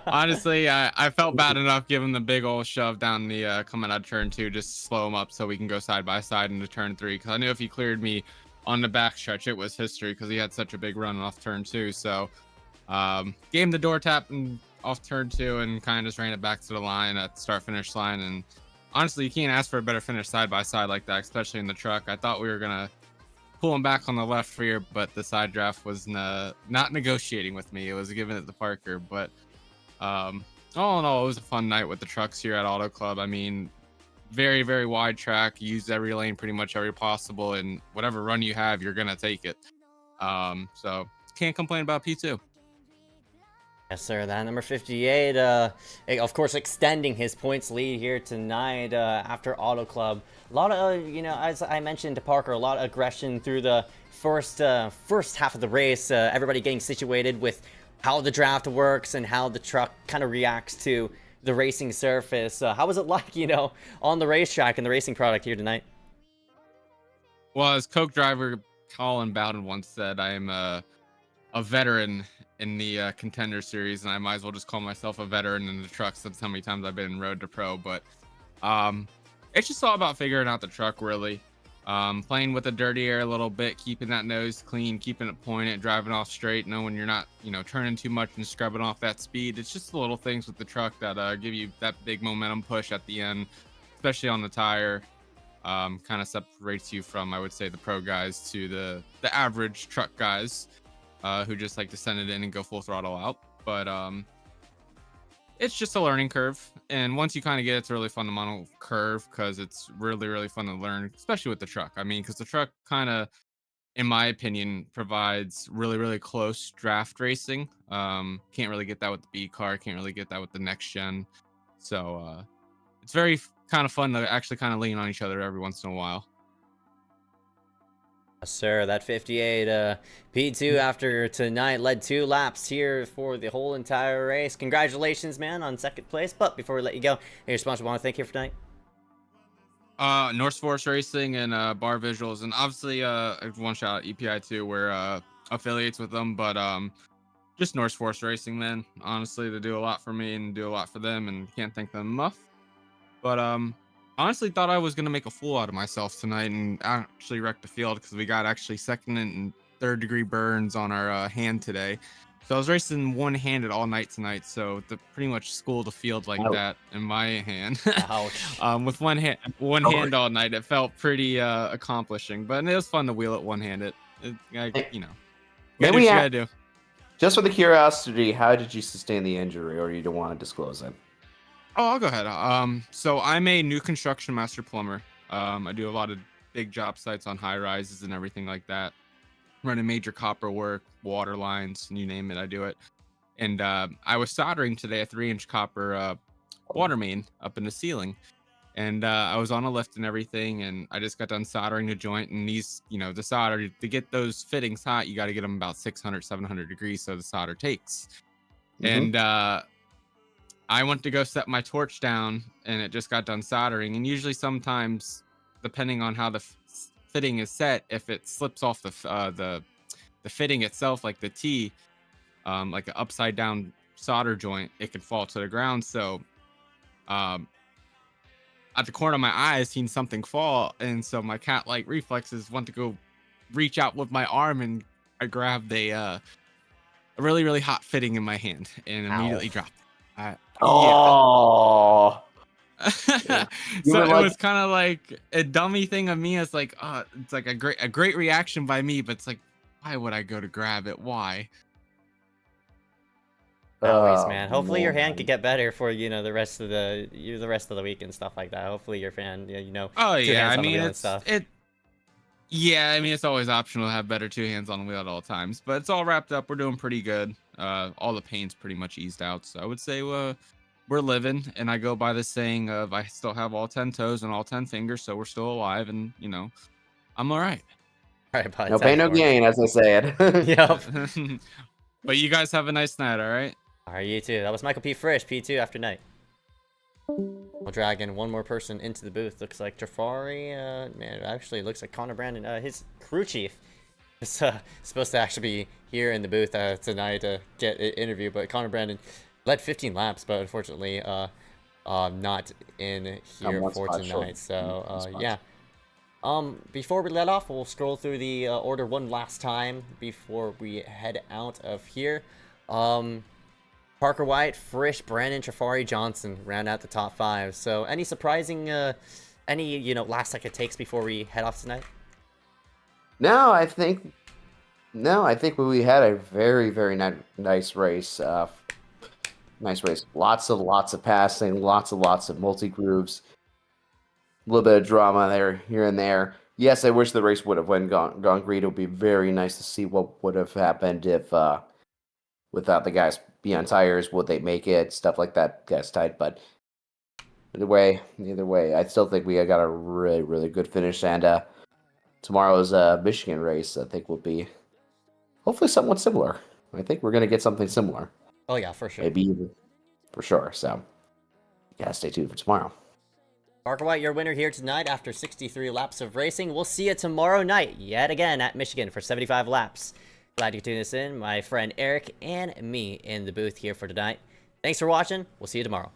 honestly, I felt bad enough giving the big old shove down the coming out of turn 2, just to slow him up so we can go side by side into turn 3. Because I knew if he cleared me on the back stretch, it was history because he had such a big run off turn 2. So gave him the door tap and off turn 2 and kind of just ran it back to the line at the start finish line. And honestly, you can't ask for a better finish side by side like that, especially in the truck. I thought we were gonna pull him back on the left rear, but the side draft was not negotiating with me. It was giving it to Parker. But all in all, it was a fun night with the trucks here at Auto Club. I mean, very, very wide track. Used every lane pretty much every possible, and whatever run you have, you're gonna take it. So can't complain about P2. Yes, sir. That number 58, of course, extending his points lead here tonight after Auto Club. A lot of, you know, as I mentioned to Parker, a lot of aggression through the first half of the race. Everybody getting situated with how the draft works and how the truck kind of reacts to the racing surface. How was it like, you know, on the racetrack and the racing product here tonight? Well, as Coke driver Colin Bowden once said, I am a veteran in the contender series, and I might as well just call myself a veteran in the trucks. That's how many times I've been in Road to Pro. But it's just all about figuring out the truck, really. Playing with the dirty air a little bit, keeping that nose clean, keeping it pointed, driving off straight, knowing you're not, you know, turning too much and scrubbing off that speed. It's just the little things with the truck that give you that big momentum push at the end, especially on the tire. Kind of separates you from, I would say, the pro guys to the average truck guys. Who just like to send it in and go full throttle out. But it's just a learning curve. And once you kind of get it, it's a really fundamental curve because it's really, really fun to learn, especially with the truck. I mean, because the truck kind of, in my opinion, provides really, really close draft racing. Can't really get that with the B car. Can't really get that with the next gen. So it's very kind of fun to actually kind of lean on each other every once in a while. Sir, that 58 P2 after tonight led 2 laps here for the whole entire race. Congratulations, man, on second place. But before we let you go, your sponsor want to thank you for tonight. Motorsports Racing and Bar Visuals, and obviously one shout out EPI too. We're affiliates with them, but just Motorsports Racing, man. Honestly, they do a lot for me and do a lot for them, and can't thank them enough. But honestly thought I was going to make a fool out of myself tonight and actually wreck the field because we got actually second and third degree burns on our hand today. So I was racing one-handed all night tonight, so pretty much schooled the field like that in my hand. With one hand all night, it felt pretty accomplishing, but it was fun to wheel it one-handed. You know, maybe you gotta do. Just for the curiosity, how did you sustain the injury, or you don't want to disclose it? Oh, I'll go ahead. So I'm a new construction master plumber. I do a lot of big job sites on high rises and everything like that. Running major copper work, water lines, you name it, I do it. And I was soldering today a 3-inch copper water main up in the ceiling. And I was on a lift and everything, and I just got done soldering the joint. And these, the solder, to get those fittings hot, you got to get them about 600, 700 degrees so the solder takes. And I went to go set my torch down, and it just got done soldering. And usually sometimes, depending on how the fitting is set, if it slips off the fitting itself, like the T, like an upside down solder joint, it could fall to the ground. So at the corner of my eye, I seen something fall, and so my cat-like reflexes went to go reach out with my arm, and I grabbed a really, really hot fitting in my hand and immediately dropped it. Oh. So it was kind of like a dummy thing of me. It's like, it's like a great reaction by me, but it's like, why would I go to grab it? Why? Always, man. Hopefully your hand could get better for the rest of the week and stuff like that. Hopefully your fan, Oh yeah, I mean Yeah, it's always optional to have better two hands on the wheel at all times, but it's all wrapped up. We're doing pretty good. All the pain's pretty much eased out, so I would say we're living. And I go by the saying of I still have all 10 toes and all 10 fingers, so we're still alive, and I'm all right. All right, bud. No pain, no gain, as I said. Yep. But you guys have a nice night, all right? All right, you too. That was Michael P. Frisch, P2 after night. We'll drag in one more person into the booth. Looks like Jafari. Man, actually, looks like Connor Brandon. His crew chief is supposed to actually be here in the booth tonight to get an interview, but Connor Brandon led 15 laps, but unfortunately, not in here for tonight. So, yeah. Before we let off, we'll scroll through the order one last time before we head out of here. Parker White, Frisch, Brandon, Trafari, Johnson round out the top 5. So any surprising, last second takes before we head off tonight? No, I think we had a very, very nice race. Nice race. Lots of passing, lots of multi-grooves. A little bit of drama there, here and there. Yes, I wish the race would have gone green. It would be very nice to see what would have happened if without the guys be on tires. Would they make it? Stuff like that gets tight. But either way, I still think we got a really, really good finish. And tomorrow's Michigan race, I think, will be hopefully somewhat similar. I think we're gonna get something similar. Oh yeah, for sure. Maybe even for sure. So yeah, stay tuned for tomorrow. Parker White, your winner here tonight after 63 laps of racing. We'll see you tomorrow night, yet again at Michigan for 75 laps. Glad you tuned us in, my friend Eric and me in the booth here for tonight. Thanks for watching. We'll see you tomorrow.